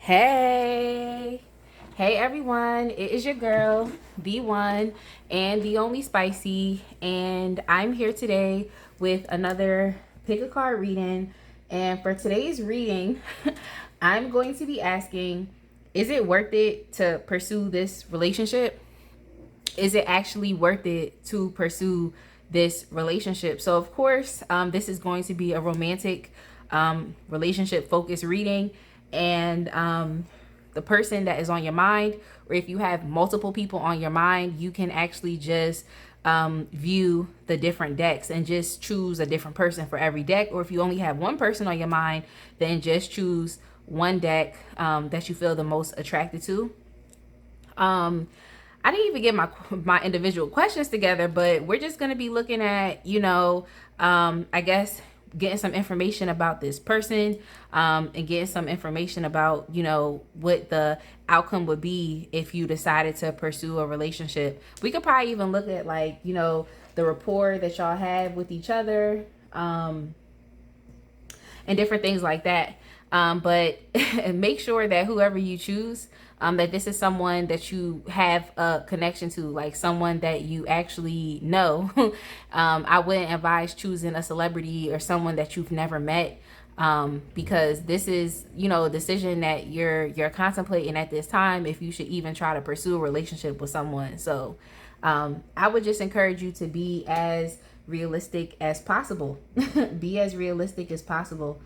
Hey, hey everyone, it is your girl, the one and the only Spicy, and I'm here today with another pick a card reading. And for today's reading, I'm going to be asking, is it worth it to pursue this relationship? Is it actually worth it to pursue this relationship? So, of course, this is going to be a romantic relationship focused reading. And the person that is on your mind, or if you have multiple people on your mind, you can actually just view the different decks and just choose a different person for every deck. Or if you only have one person on your mind, then just choose one deck that you feel the most attracted to. I didn't even get my individual questions together, but we're just gonna be looking at, I guess getting some information about this person, and getting some information about, what the outcome would be if you decided to pursue a relationship. We could probably even look at like, the rapport that y'all have with each other, and different things like that. But make sure that whoever you choose, that this is someone that you have a connection to, like someone that you actually know. I wouldn't advise choosing a celebrity or someone that you've never met, because this is, a decision that you're contemplating at this time if you should even try to pursue a relationship with someone. So I would just encourage you to be as realistic as possible. Be as realistic as possible.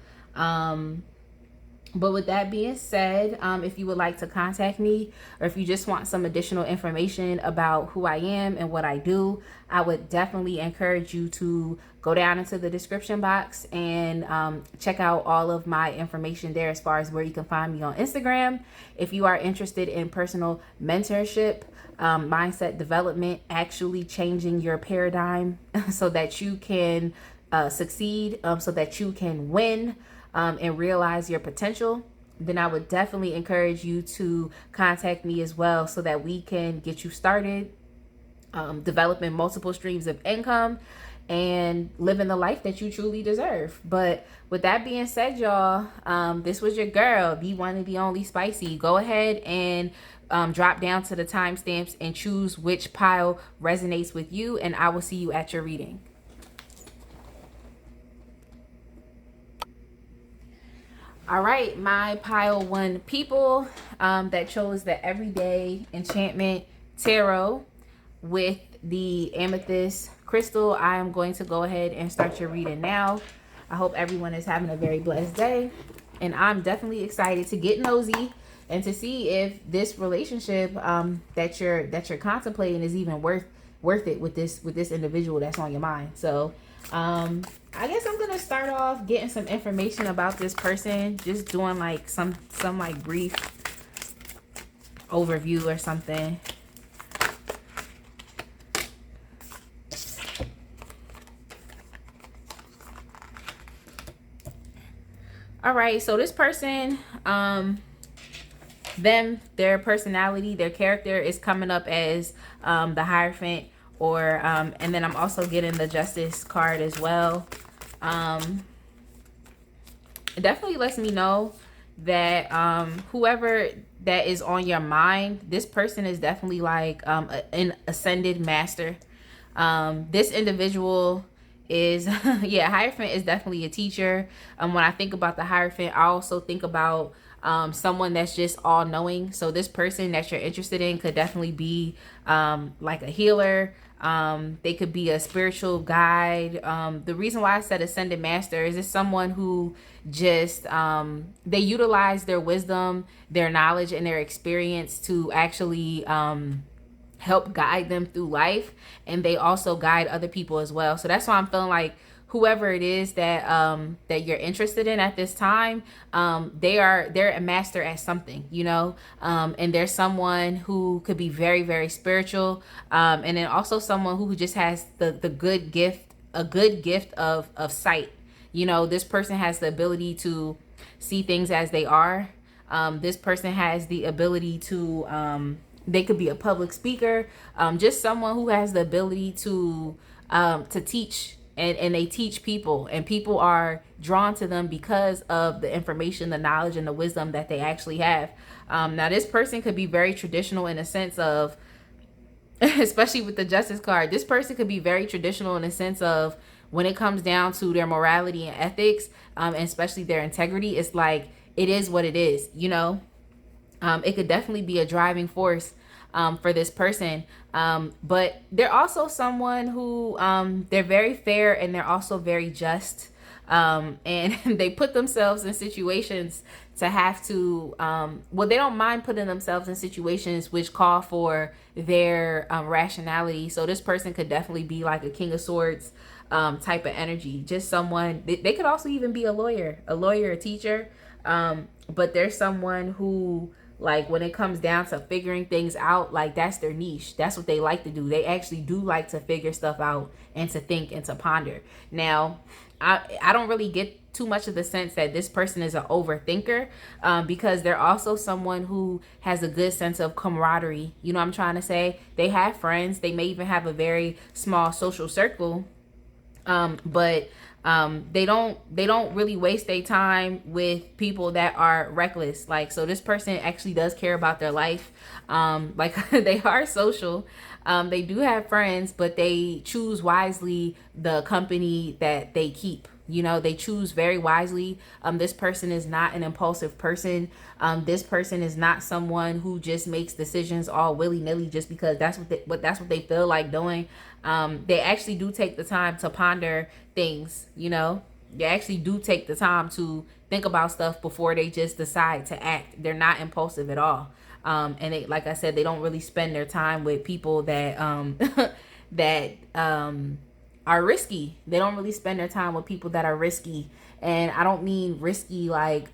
But with that being said, if you would like to contact me, or if you just want some additional information about who I am and what I do, I would definitely encourage you to go down into the description box and check out all of my information there as far as where you can find me on Instagram. If you are interested in personal mentorship, mindset development, actually changing your paradigm so that you can succeed, so that you can win, and realize your potential, then I would definitely encourage you to contact me as well so that we can get you started, developing multiple streams of income and living the life that you truly deserve. But with that being said, y'all, this was your girl, the one and the only Spicy. Go ahead and drop down to the timestamps and choose which pile resonates with you, and I will see you at your reading. All right, my pile one people that chose the Everyday Enchantment Tarot with the amethyst crystal, I am going to go ahead and start your reading now. I hope everyone is having a very blessed day, and I'm definitely excited to get nosy and to see if this relationship that you're contemplating is even worth it with this individual that's on your mind. So I guess I'm gonna start off getting some information about this person, just doing like some like brief overview or something. All right, so this person, their personality, their character is coming up as the Hierophant, or and then I'm also getting the Justice card as well. It definitely lets me know that whoever that is on your mind, this person is definitely like an ascended master. This individual is yeah, Hierophant is definitely a teacher. When I think about the Hierophant, I also think about someone that's just all knowing. So this person that you're interested in could definitely be like a healer. They could be a spiritual guide. The reason why I said ascended master is it's someone who just they utilize their wisdom, their knowledge, and their experience to actually help guide them through life, and they also guide other people as well. So that's why I'm feeling like whoever it is that that you're interested in at this time, they're a master at something, and there's someone who could be very, very spiritual, and then also someone who just has the good gift, a good gift of sight. This person has the ability to see things as they are. This person has the ability to they could be a public speaker, just someone who has the ability to teach and they teach people, and people are drawn to them because of the information, the knowledge, and the wisdom that they actually have. Now this person could be very traditional in a sense of, especially with the justice card, this person could be very traditional in a sense of when it comes down to their morality and ethics, and especially their integrity. It's like, it is what it is, you know. It could definitely be a driving force for this person. But they're also someone who, they're very fair, and they're also very just. And they put themselves in situations to have to, well, they don't mind putting themselves in situations which call for their rationality. So this person could definitely be like a King of Swords type of energy. Just someone, they could also even be a lawyer, a teacher. But there's someone who, like, when it comes down to figuring things out, like, that's their niche. That's what they like to do. They actually do like to figure stuff out and to think and to ponder. Now, I don't really get too much of the sense that this person is an overthinker, because they're also someone who has a good sense of camaraderie. You know what I'm trying to say? They have friends. They may even have a very small social circle, but they don't really waste their time with people that are reckless. Like, so this person actually does care about their life. Like, they are social. They do have friends, but they choose wisely the company that they keep. You know, they choose very wisely. This person is not an impulsive person. This person is not someone who just makes decisions all willy-nilly just because that's what they feel like doing. They actually do take the time to ponder things, you know. They actually do take the time to think about stuff before they just decide to act. They're not impulsive at all. And they, like I said, they don't really spend their time with people that that are risky. They don't really spend their time with people that are risky. And I don't mean risky like,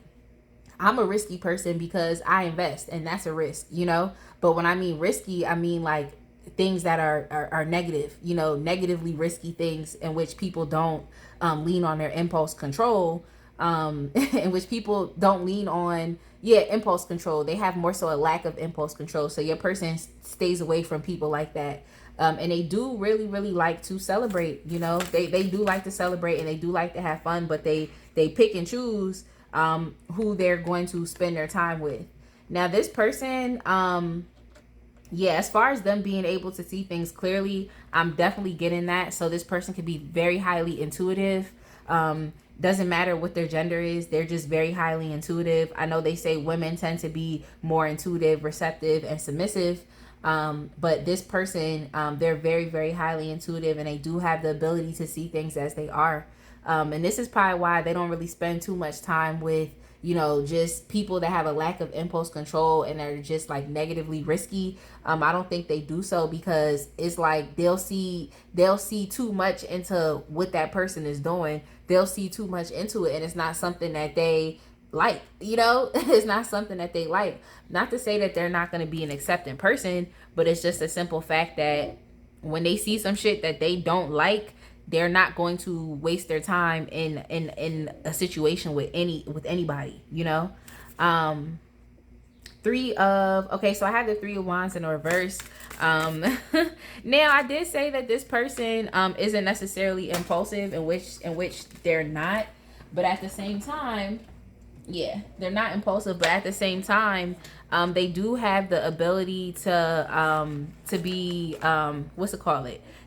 I'm a risky person because I invest, and that's a risk, you know. But when I mean risky, I mean like things that are negative, you know, negatively risky things in which people don't lean on their impulse control, in which people don't lean on, impulse control. They have more so a lack of impulse control. So your person stays away from people like that. And they do really, really like to celebrate, you know. They do like to celebrate, and they do like to have fun, but they pick and choose who they're going to spend their time with. Now this person, as far as them being able to see things clearly, I'm definitely getting that. So this person could be very highly intuitive. Doesn't matter what their gender is, they're just very highly intuitive. I know they say women tend to be more intuitive, receptive, and submissive. But this person, they're very, very highly intuitive, and they do have the ability to see things as they are. And this is probably why they don't really spend too much time with, you know, just people that have a lack of impulse control and are just like negatively risky. I don't think they do so because it's like they'll see too much into what that person is doing. They'll see too much into it, and it's not something that they like, you know. It's not something that they like. Not to say that they're not going to be an accepting person, but it's just a simple fact that when they see some shit that they don't like, they're not going to waste their time in a situation with anybody, you know. So I have the 3 of Wands in reverse. Now I did say that this person isn't necessarily impulsive, in which they're not, but at the same time, they're not impulsive, but at the same time, they do have the ability to be,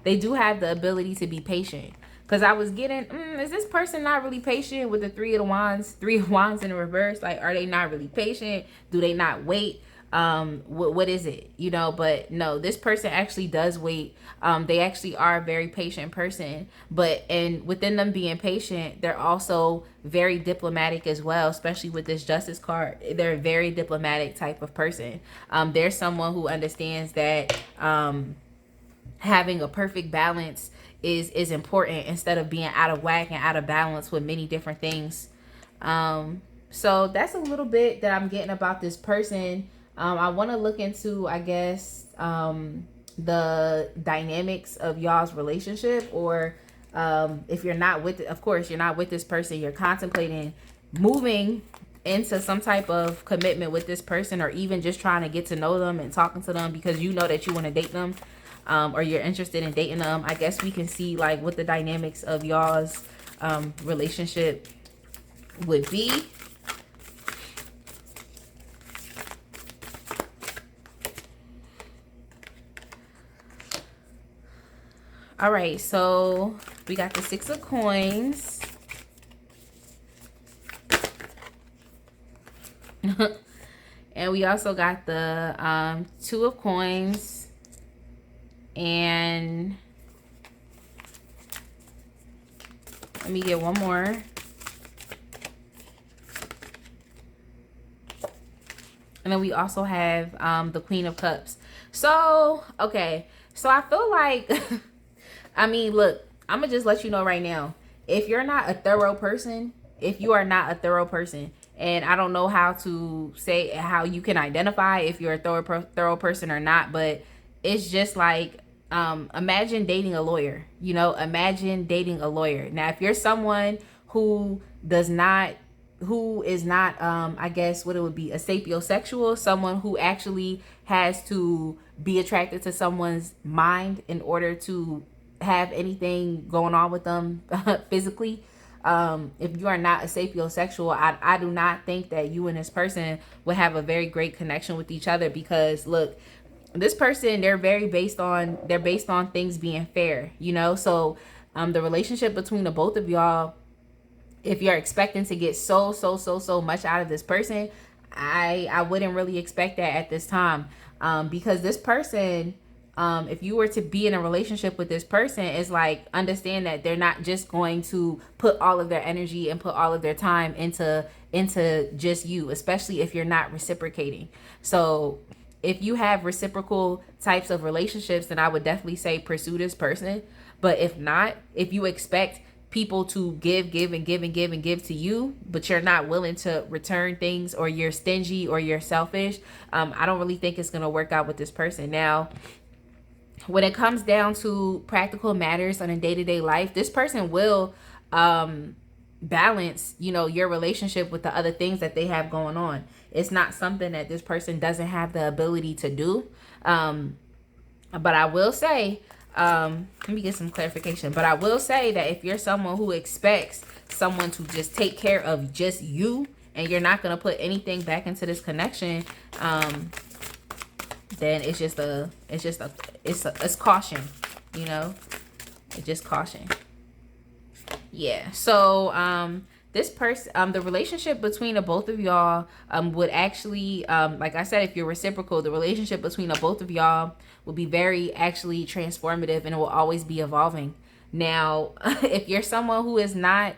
they do have the ability to be patient. Because I was getting, is this person not really patient with the 3 of Wands in the reverse? Like, are they not really patient? Do they not wait? What is it, you know? But no, this person actually does wait. They actually are a very patient person, and within them being patient, they're also very diplomatic as well, especially with this Justice card. They're a very diplomatic type of person. There's someone who understands that having a perfect balance is important, instead of being out of whack and out of balance with many different things. So that's a little bit that I'm getting about this person. I want to look into, I guess, the dynamics of y'all's relationship, or if you're not with, of course, you're not with this person, you're contemplating moving into some type of commitment with this person, or even just trying to get to know them and talking to them because you know that you want to date them. or you're interested in dating them, I guess we can see like what the dynamics of y'all's relationship would be. All right, so we got the 6 of coins. And we also got the 2 of coins. And let me get one more. And then we also have the Queen of Cups. So, okay. So I feel like, I mean, look, I'm going to just let you know right now. If you're not a thorough person, if you are not a thorough person, and I don't know how to say how you can identify if you're a thorough person or not, but it's just like, imagine dating a lawyer, you know, imagine dating a lawyer. Now, if you're someone who is not, I guess what it would be, a sapiosexual, someone who actually has to be attracted to someone's mind in order to have anything going on with them physically. If you are not a sapiosexual, I do not think that you and this person would have a very great connection with each other, because look, this person, they're based on things being fair, you know? So the relationship between the both of y'all, if you're expecting to get so much out of this person, I wouldn't really expect that at this time, because this person, if you were to be in a relationship with this person, it's like, understand that they're not just going to put all of their energy and put all of their time into just you, especially if you're not reciprocating. So if you have reciprocal types of relationships, then I would definitely say pursue this person. But if not, if you expect people to give to you, but you're not willing to return things, or you're stingy or you're selfish, I don't really think it's going to work out with this person. Now, when it comes down to practical matters on a day-to-day life, this person will balance, you know, your relationship with the other things that they have going on. It's not something that this person doesn't have the ability to do. But I will say, let me get some clarification. But I will say that if you're someone who expects someone to just take care of just you, and you're not going to put anything back into this connection, then it's caution, you know, it's just caution. Yeah. So, this person, the relationship between the both of y'all, would actually, like I said, if you're reciprocal, the relationship between the both of y'all will be very actually transformative, and it will always be evolving. Now, if you're someone who is not,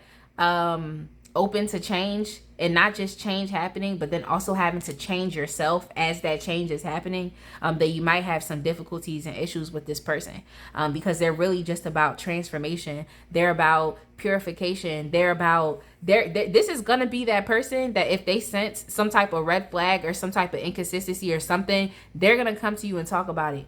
open to change, and not just change happening, but then also having to change yourself as that change is happening, that you might have some difficulties and issues with this person, because they're really just about transformation. They're about purification. This is going to be that person that if they sense some type of red flag or some type of inconsistency or something, they're going to come to you and talk about it.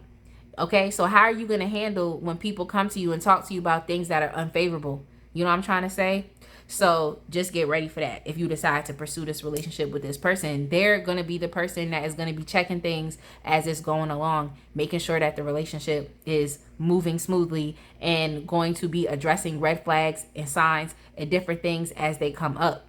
Okay, so how are you going to handle when people come to you and talk to you about things that are unfavorable? You know what I'm trying to say? So just get ready for that. If you decide to pursue this relationship with this person, they're going to be the person that is going to be checking things as it's going along, making sure that the relationship is moving smoothly, and going to be addressing red flags and signs and different things as they come up.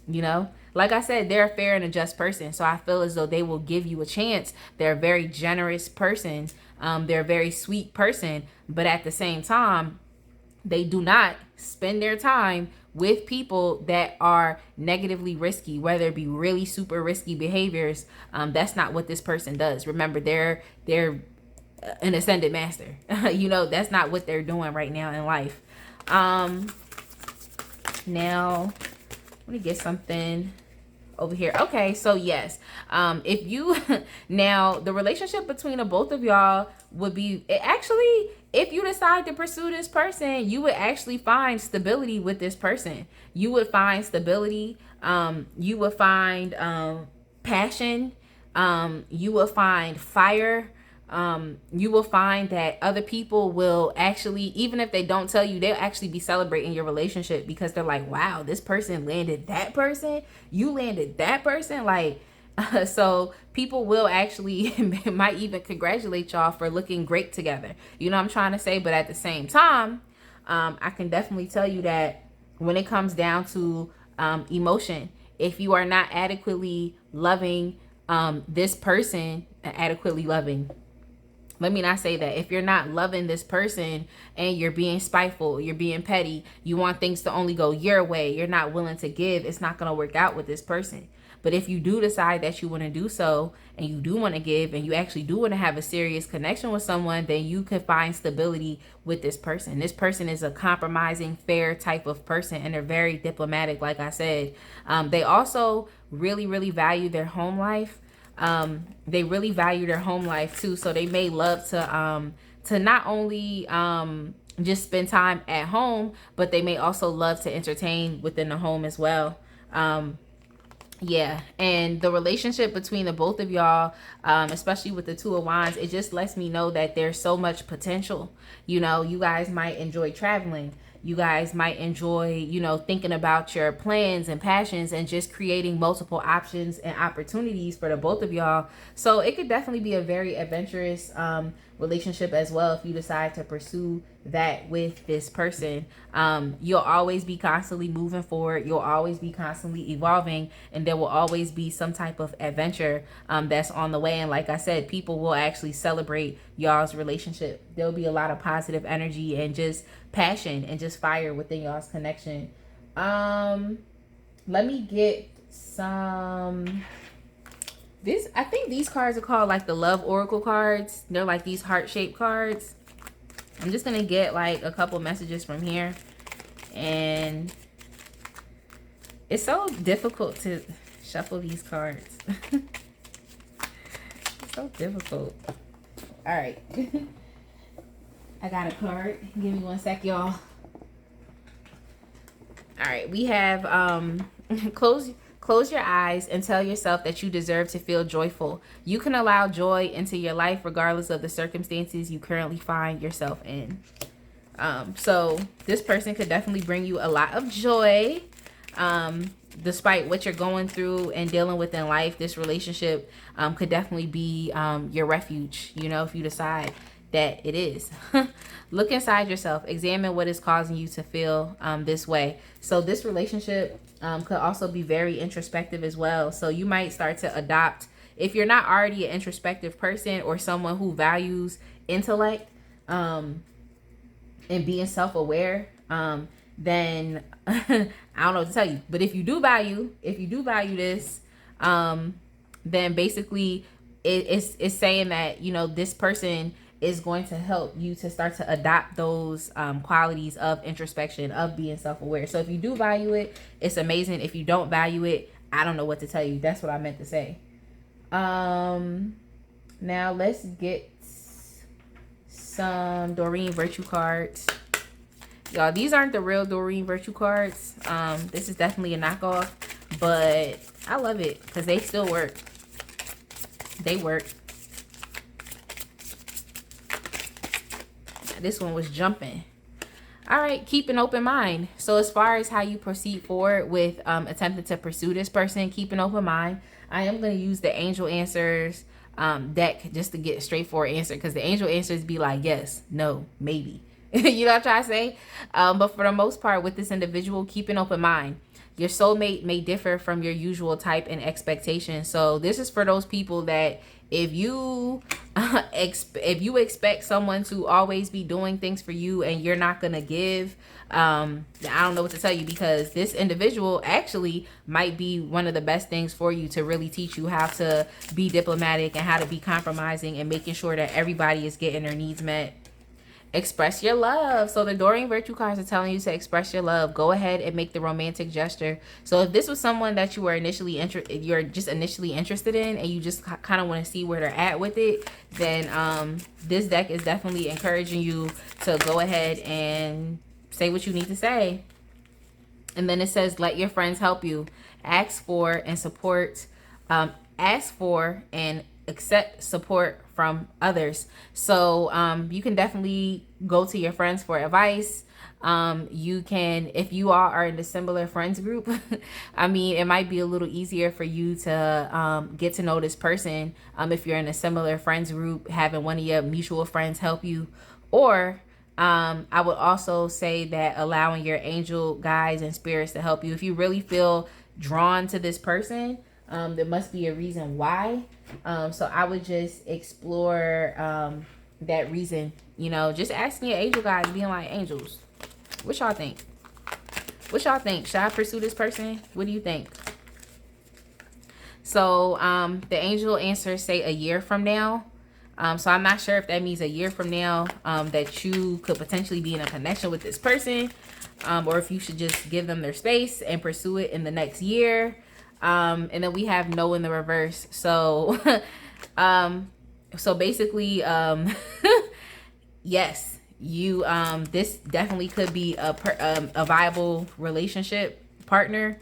You know, like I said, they're a fair and a just person. So I feel as though they will give you a chance. They're a very generous person. They're a very sweet person. But at the same time, they do not spend their time with people that are negatively risky, whether it be really super risky behaviors. That's not what this person does. Remember, they're an ascended master. You know, that's not what they're doing right now in life. Now, let me get something over here. Okay, so yes, if you now the relationship between the both of y'all would be actually, if you decide to pursue this person, you would actually find stability with this person. You would find stability. You would find passion. You will find fire. You will find that other people will actually, even if they don't tell you, they'll actually be celebrating your relationship, because they're like, wow, this person landed that person. You landed that person. Like, So people will actually might even congratulate y'all for looking great together. You know what I'm trying to say? But at the same time, I can definitely tell you that when it comes down to emotion, if you are not adequately loving this person, adequately loving, let me not say that. If you're not loving this person and you're being spiteful, you're being petty, you want things to only go your way, you're not willing to give, it's not going to work out with this person. But if you do decide that you want to do so, and you do want to give, and you actually do want to have a serious connection with someone, then you can find stability with this person. This person is a compromising, fair type of person, and they're very diplomatic, like I said. They also really, really value their home life. They really value their home life too. So they may love to not only just spend time at home, but they may also love to entertain within the home as well. Yeah, and the relationship between the both of y'all, especially with the Two of Wands, it just lets me know that there's so much potential. You know, you guys might enjoy traveling. You guys might enjoy, you know, thinking about your plans and passions and just creating multiple options and opportunities for the both of y'all. So it could definitely be a very adventurous relationship as well if you decide to pursue that with this person. You'll always be constantly moving forward. You'll always be constantly evolving, and there will always be some type of adventure that's on the way. And like I said, people will actually celebrate y'all's relationship. There'll be a lot of positive energy and just passion and just fire within y'all's connection. Let me get some. I think these cards are called like the Love Oracle cards. They're like these heart-shaped cards. I'm just gonna get like a couple messages from here, and it's so difficult to shuffle these cards. It's so difficult. All right. I got a card. Give me one sec, y'all. All right, we have close your eyes and tell yourself that you deserve to feel joyful. You can allow joy into your life regardless of the circumstances you currently find yourself in. So this person could definitely bring you a lot of joy. Despite what you're going through and dealing with in life, this relationship could definitely be your refuge, you know, if you decide that it is. Look inside yourself. Examine what is causing you to feel this way. So this relationship could also be very introspective as well. So you might start to adopt, if you're not already an introspective person or someone who values intellect and being self-aware, then I don't know what to tell you. But if you do value this, then basically it's saying that, you know, this person is going to help you to start to adopt those qualities of introspection, of being self-aware. So if you do value it, it's amazing. If you don't value it, I don't know what to tell you. That's what I meant to say. Now let's get some Doreen Virtue cards. Y'all, these aren't the real Doreen Virtue cards. This is definitely a knockoff, but I love it because they still work. They work. This one was jumping. All right, keep an open mind. So as far as how you proceed forward with attempting to pursue this person, keep an open mind. I am going to use the angel answers deck just to get a straightforward answer, because the angel answers be like yes, no, maybe. You know what I'm trying to say? But for the most part, with this individual, keep an open mind. Your soulmate may differ from your usual type and expectation. So this is for those people that if you expect someone to always be doing things for you and you're not gonna give, I don't know what to tell you, because this individual actually might be one of the best things for you to really teach you how to be diplomatic and how to be compromising and making sure that everybody is getting their needs met. Express your love. So the Doreen Virtue cards are telling you to express your love. Go ahead and make the romantic gesture. So if this was someone that you were initially interested in, and you just kind of want to see where they're at with it, then this deck is definitely encouraging you to go ahead and say what you need to say. And then it says, let your friends help you. Ask for and accept support from others. So you can definitely go to your friends for advice. You can, if you all are in a similar friends group, I mean, it might be a little easier for you to get to know this person if you're in a similar friends group, having one of your mutual friends help you. Or I would also say that allowing your angel guides and spirits to help you. If you really feel drawn to this person, there must be a reason why. So I would just explore that reason, you know, just asking your angel guides, being like, angels, what y'all think? What y'all think? Should I pursue this person? What do you think? So the angel answers say a year from now. So I'm not sure if that means a year from now that you could potentially be in a connection with this person, or if you should just give them their space and pursue it in the next year. And then we have no in the reverse. So so basically yes, you this definitely could be a viable relationship partner.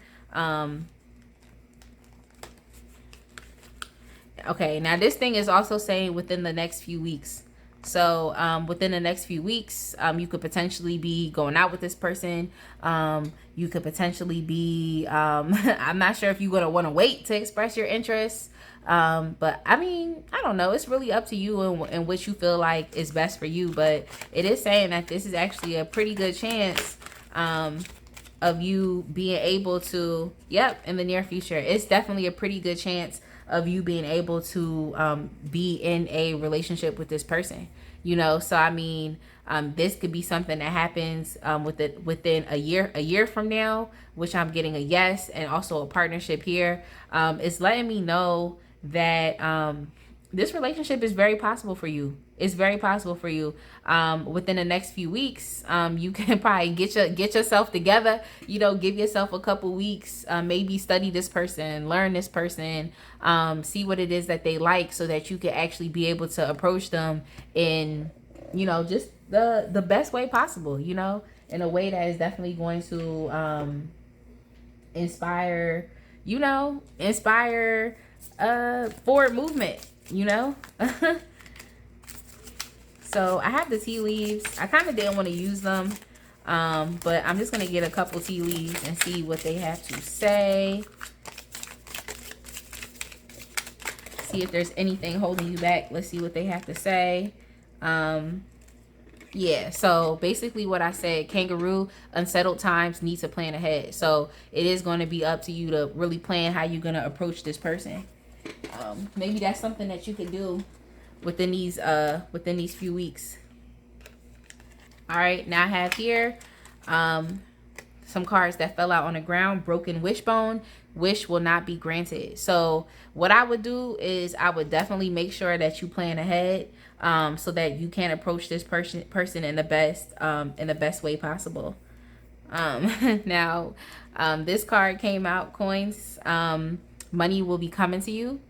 Okay, now this thing is also saying within the next few weeks. So within the next few weeks, you could potentially be going out with this person. You could potentially be, I'm not sure if you're going to want to wait to express your interest. But I mean, I don't know. It's really up to you and what you feel like is best for you. But it is saying that this is actually a pretty good chance of you being able to, in the near future. It's definitely a pretty good chance of you being able to be in a relationship with this person, you know. So I mean, this could be something that happens within a year from now, which I'm getting a yes, and also a partnership here. It's letting me know that this relationship is very possible for you. It's very possible for you. Within the next few weeks, you can probably get yourself together, you know, give yourself a couple weeks, maybe study this person, learn this person, see what it is that they like, so that you can actually be able to approach them in, you know, just the best way possible, you know, in a way that is definitely going to inspire forward movement, you know. So I have the tea leaves. I kind of didn't want to use them, but I'm just going to get a couple tea leaves and see what they have to say. See if there's anything holding you back. Let's see what they have to say. Yeah, so basically what I said, kangaroo, unsettled times, need to plan ahead. So it is going to be up to you to really plan how you're going to approach this person. Maybe that's something that you can do within these few weeks. All right, now I have here some cards that fell out on the ground. Broken wishbone. Wish will not be granted. So what I would do is I would definitely make sure that you plan ahead, so that you can approach this person in the best way possible. Now this card came out, coins. Money will be coming to you.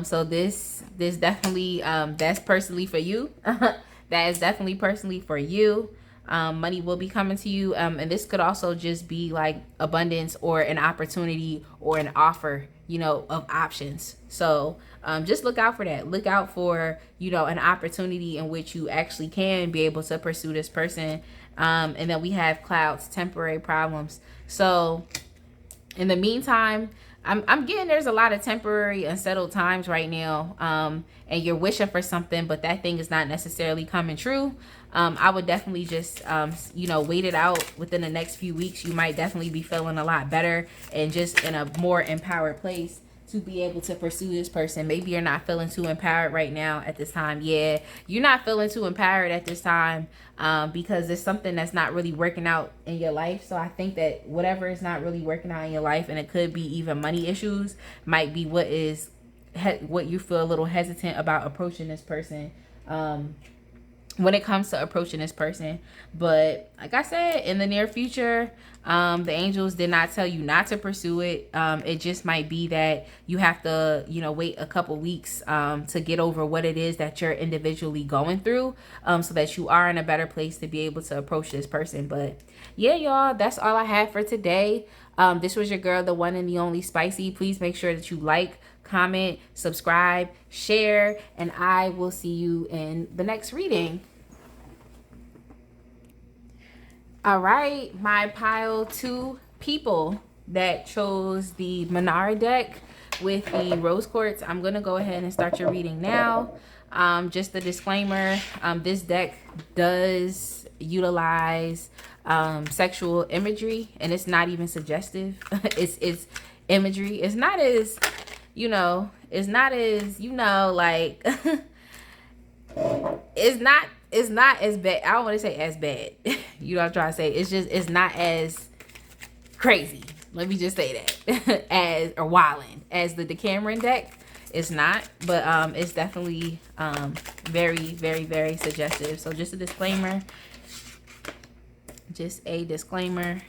So this definitely that's personally for you. That is definitely personally for you. Money will be coming to you, and this could also just be like abundance or an opportunity or an offer, you know, of options. So just look out for that. Look out for, you know, an opportunity in which you actually can be able to pursue this person. And then we have clouds, temporary problems. So in the meantime, I'm getting there's a lot of temporary unsettled times right now, and you're wishing for something, but that thing is not necessarily coming true. I would definitely just you know, wait it out. Within the next few weeks, you might definitely be feeling a lot better and just in a more empowered place to be able to pursue this person. Maybe you're not feeling too empowered right now at this time. Yeah, you're not feeling too empowered at this time because there's something that's not really working out in your life. So I think that whatever is not really working out in your life, and it could be even money issues, might be what you feel a little hesitant about approaching this person. When it comes to approaching this person. But like I said, in the near future, the angels did not tell you not to pursue it. It just might be that you have to, you know, wait a couple weeks to get over what it is that you're individually going through, so that you are in a better place to be able to approach this person. But yeah, y'all, that's all I have for today. This was your girl, the one and the only Spicy. Please make sure that you like, comment, subscribe, share, and I will see you in the next reading. All right, my pile 2 people that chose the Manara deck with the rose quartz, I'm gonna go ahead and start your reading now. Just a disclaimer, this deck does utilize sexual imagery, and it's not even suggestive. It's imagery. It's not as, it's not as, like it's not as bad. I don't want to say as bad. You know what I'm trying to say? It's not as crazy. Let me just say that. As or wildin' as the Decameron deck. It's not, but it's definitely very, very, very suggestive. So just a disclaimer. Just a disclaimer.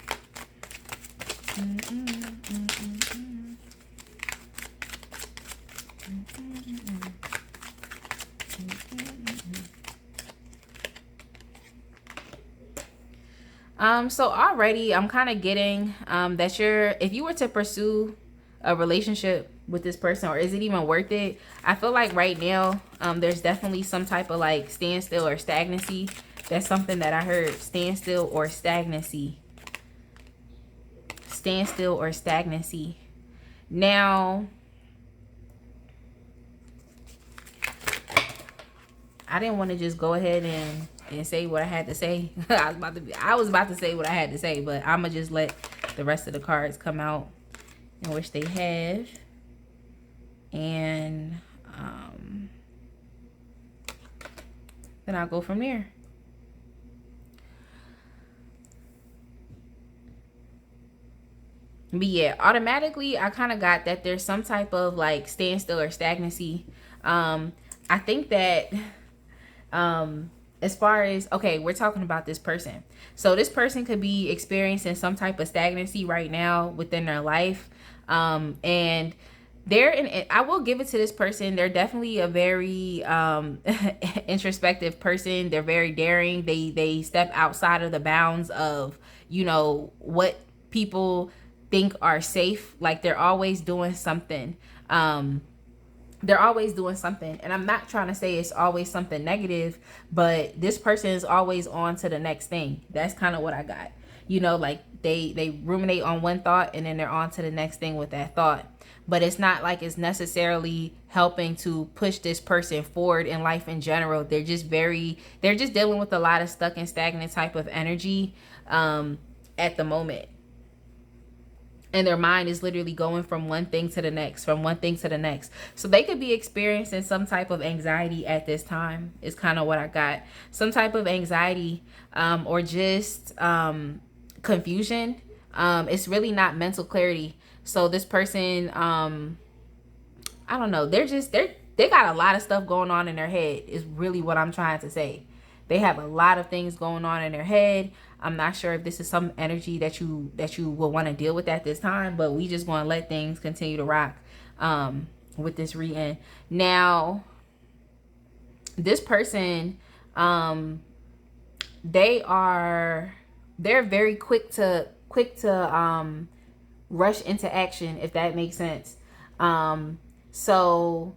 So already I'm kind of getting that if you were to pursue a relationship with this person, or is it even worth it? I feel like right now there's definitely some type of like standstill or stagnancy. That's something that I heard. Standstill or stagnancy. Standstill or stagnancy. Now, I didn't want to just go ahead and say what I had to say. I was about to say what I had to say, but I'm gonna just let the rest of the cards come out in which they have, and then I'll go from there. But yeah, automatically I kind of got that there's some type of like standstill or stagnancy. I think that as far as, okay, we're talking about this person. So this person could be experiencing some type of stagnancy right now within their life. And I will give it to this person. They're definitely a very introspective person. They're very daring. They step outside of the bounds of, what people think are safe. Like they're always doing something. They're always doing something, and I'm not trying to say it's always something negative, but this person is always on to the next thing. That's kind of what I got. Like they ruminate on one thought and then they're on to the next thing with that thought. But it's not like it's necessarily helping to push this person forward in life in general. They're just dealing with a lot of stuck and stagnant type of energy at the moment. And their mind is literally going from one thing to the next, from one thing to the next. So they could be experiencing some type of anxiety at this time, is kind of what I got. Some type of anxiety or just confusion. It's really not mental clarity. So this person, I don't know. They got a lot of stuff going on in their head is really what I'm trying to say. They have a lot of things going on in their head. I'm not sure if this is some energy that you will want to deal with at this time, but we just want to let things continue to rock with this reading. Now, this person, they're very quick to rush into action, if that makes sense. So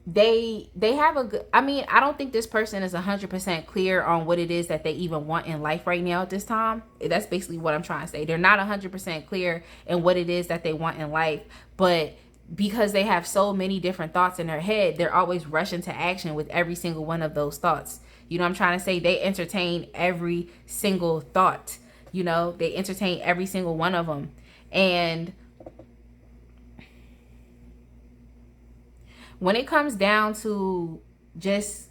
they have a good, I don't think this person is 100% clear on what it is that they even want in life right now at this time. That's basically what I'm trying to say. They're not 100% clear in what it is that they want in life, but because they have so many different thoughts in their head, they're always rushing to action with every single one of those thoughts. You know what I'm trying to say? They entertain every single thought. They entertain every single one of them. And when it comes down to just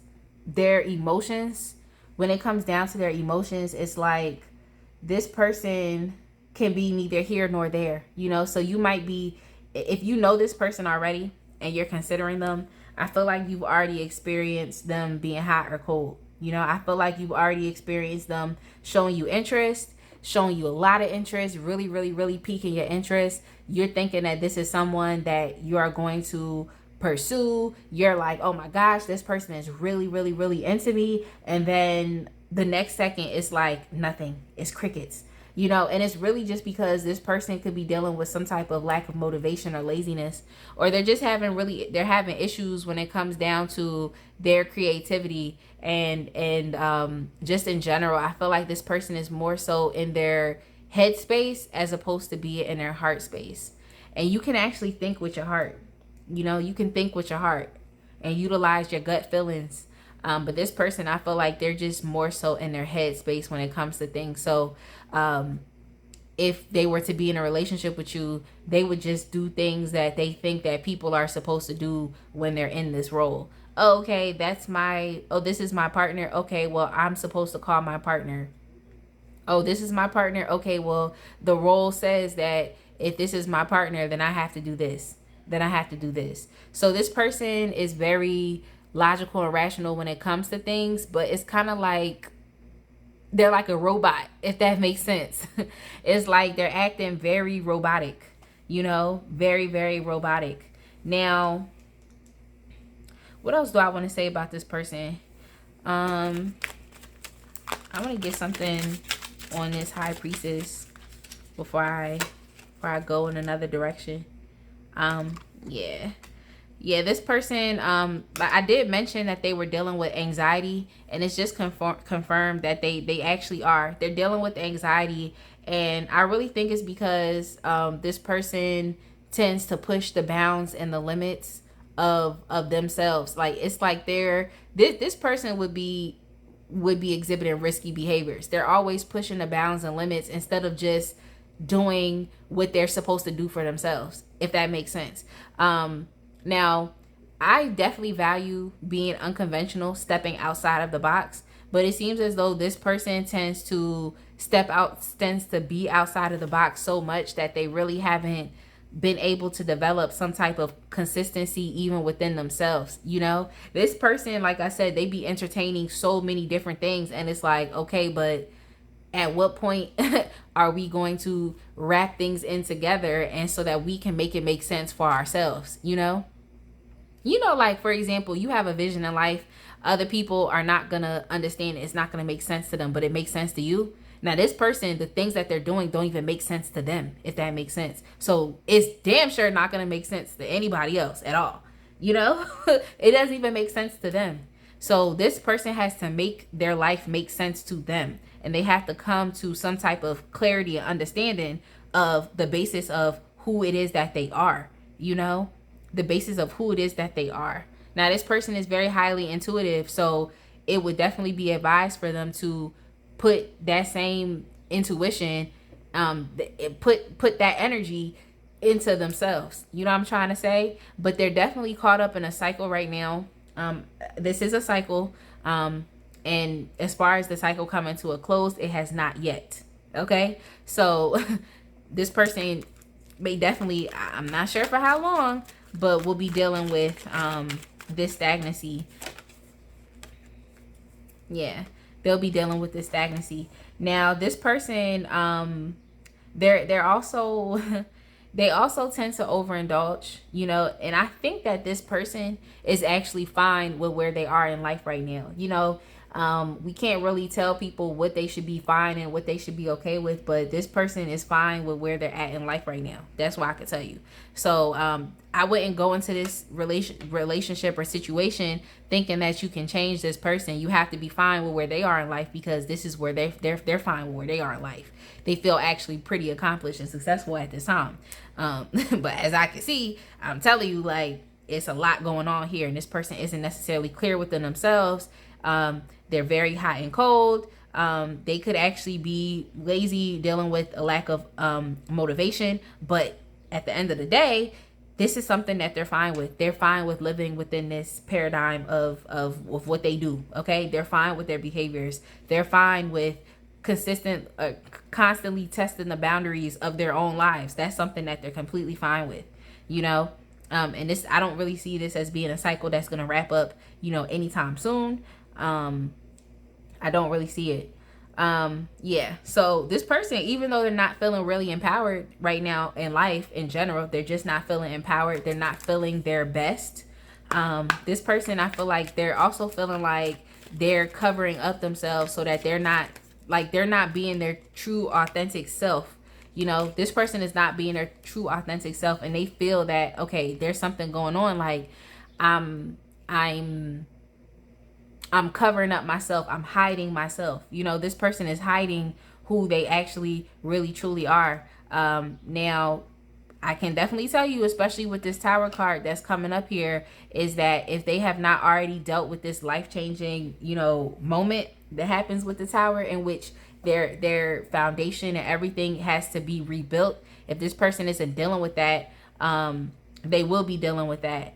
their emotions, it's like this person can be neither here nor there, So you might be, if you know this person already and you're considering them, I feel like you've already experienced them being hot or cold. I feel like you've already experienced them showing you interest, showing you a lot of interest, really, really, really piquing your interest. You're thinking that this is someone that you are going to pursue. You're like, oh my gosh, this person is really, really, really into me. And then the next second it's like nothing. It's crickets. you know. And it's really just because this person could be dealing with some type of lack of motivation or laziness, or they're having issues when it comes down to their creativity. And just in general, I feel like this person is more so in their head space as opposed to be in their heart space. And you can actually think with your heart, you know, you can think with your heart and utilize your gut feelings. But this person, I feel like they're just more so in their head space when it comes to things. So if they were to be in a relationship with you, they would just do things that they think that people are supposed to do when they're in this role. Oh, okay, this is my partner. Okay, well, I'm supposed to call my partner. Oh, this is my partner. Okay, well, the role says that if this is my partner, then I have to do this. Then I have to do this. So this person is very logical and rational when it comes to things, but it's kind of like they're like a robot, if that makes sense. It's like they're acting very robotic, you know, very, very robotic. Now, what else do I want to say about this person? I want to get something on this high priestess before I go in another direction. Yeah. Yeah, this person, I did mention that they were dealing with anxiety, and it's just confirmed that they actually are. They're dealing with anxiety, and I really think it's because this person tends to push the bounds and the limits of themselves. Like, it's like this person would be exhibiting risky behaviors. They're always pushing the bounds and limits instead of just doing what they're supposed to do for themselves, if that makes sense. Now, I definitely value being unconventional, stepping outside of the box, but it seems as though this person tends to be outside of the box so much that they really haven't been able to develop some type of consistency even within themselves. You know, this person, like I said, they be entertaining so many different things, and it's like, okay, but at what point are we going to wrap things in together and so that we can make it make sense for ourselves, you know? Like, for example, you have a vision in life. Other people are not going to understand it. It's not going to make sense to them, but it makes sense to you. Now, this person, the things that they're doing don't even make sense to them, if that makes sense. So it's damn sure not going to make sense to anybody else at all. You know, it doesn't even make sense to them. So this person has to make their life make sense to them. And they have to come to some type of clarity and understanding of the basis of who it is that they are, you know, the basis of who it is that they are. Now, this person is very highly intuitive, so it would definitely be advised for them to put that same intuition, put that energy into themselves. You know what I'm trying to say? But they're definitely caught up in a cycle right now. This is a cycle. And as far as the cycle coming to a close, it has not yet. Okay. So this person may definitely, I'm not sure for how long, but we'll be dealing with, this stagnancy. Yeah. They'll be dealing with this stagnancy. Now, this person, they're also, they also tend to overindulge, you know, and I think that this person is actually fine with where they are in life right now. You know, we can't really tell people what they should be fine and what they should be okay with, but this person is fine with where they're at in life right now. That's what I can tell you. So I wouldn't go into this relationship or situation thinking that you can change this person. You have to be fine with where they are in life, because this is where they're fine with where they are in life. They feel actually pretty accomplished and successful at this time. But as I can see, I'm telling you, like, it's a lot going on here, and this person isn't necessarily clear within themselves. They're very hot and cold. They could actually be lazy, dealing with a lack of motivation. But at the end of the day, this is something that they're fine with. They're fine with living within this paradigm of what they do. Okay, they're fine with their behaviors. They're fine with constantly testing the boundaries of their own lives. That's something that they're completely fine with, you know. And this, I don't really see this as being a cycle that's going to wrap up, you know, anytime soon. I don't really see it. Yeah. So this person, even though they're not feeling really empowered right now in life in general, they're just not feeling empowered. They're not feeling their best. This person, I feel like they're also feeling like they're covering up themselves so that they're not like they're not being their true authentic self. You know, this person is not being their true authentic self, and they feel that, okay, there's something going on. Like I'm I'm I'm covering up myself. I'm hiding myself. You know, this person is hiding who they actually really truly are. Now, I can definitely tell you, especially with this Tower card that's coming up here, is that if they have not already dealt with this life-changing, you know, moment that happens with the Tower, in which their foundation and everything has to be rebuilt, if this person isn't dealing with that, they will be dealing with that.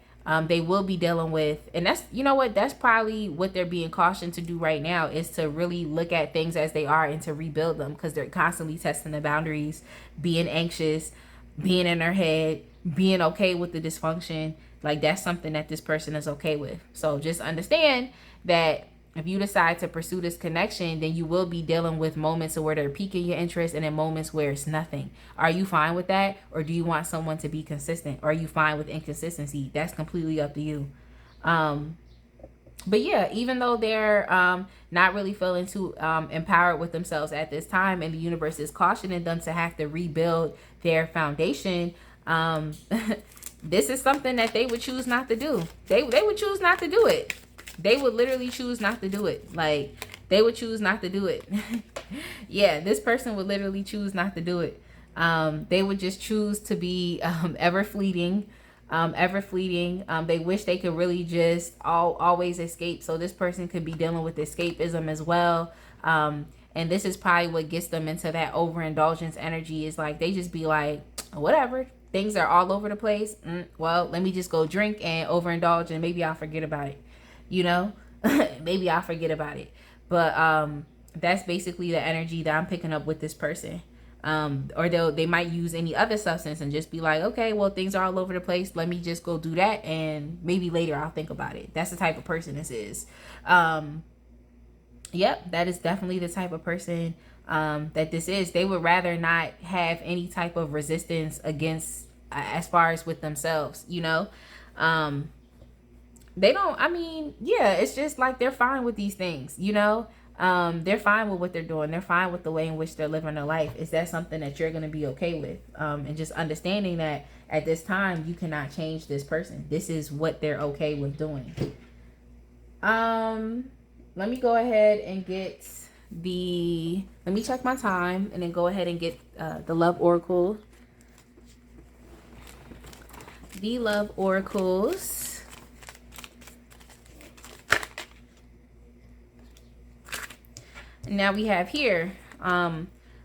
They will be dealing with, and that's, you know what, that's probably what they're being cautioned to do right now, is to really look at things as they are and to rebuild them, because they're constantly testing the boundaries, being anxious, being in their head, being okay with the dysfunction. Like that's something that this person is okay with. So just understand that if you decide to pursue this connection, then you will be dealing with moments where they're piquing your interest and in moments where it's nothing. Are you fine with that? Or do you want someone to be consistent? Or are you fine with inconsistency? That's completely up to you. But yeah, even though they're not really feeling too empowered with themselves at this time, and the universe is cautioning them to have to rebuild their foundation, this is something that they would choose not to do. They would choose not to do it. They would literally choose not to do it. Like, they would choose not to do it. Yeah, this person would literally choose not to do it. They would just choose to be ever fleeting. They wish they could really just always escape. So this person could be dealing with escapism as well. And this is probably what gets them into that overindulgence energy. Is like, they just be like, whatever. Things are all over the place. Well, let me just go drink and overindulge, and maybe I'll forget about it. You know, maybe I'll forget about it. But that's basically the energy that I'm picking up with this person. Or they might use any other substance and just be like, okay, well, things are all over the place. Let me just go do that, and maybe later I'll think about it. That's the type of person this is. Yep, that is definitely the type of person that this is. They would rather not have any type of resistance against, as far as with themselves, you know. They don't, I mean, yeah, it's just like they're fine with these things, you know. They're fine with what they're doing. They're fine with the way in which they're living their life. Is that something that you're going to be okay with? And just understanding that at this time, you cannot change this person. This is what they're okay with doing. Let me go ahead and get let me check my time and then go ahead and get the love oracle. The love oracles. Now we have here,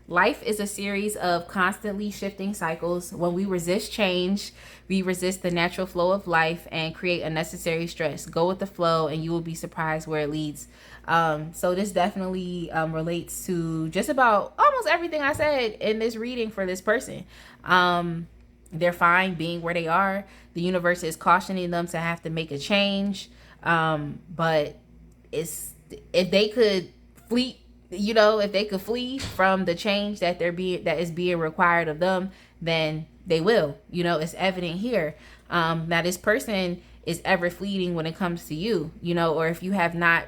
life is a series of constantly shifting cycles. When we resist change, we resist the natural flow of life and create unnecessary stress. Go with the flow and you will be surprised where it leads. So this definitely relates to just about almost everything I said in this reading for this person. They're fine being where they are. The universe is cautioning them to have to make a change. But if they could flee, you know, if they could flee from the change that is being required of them, then they will. You know, it's evident here. Now this person is ever fleeting when it comes to you, you know, or if you have not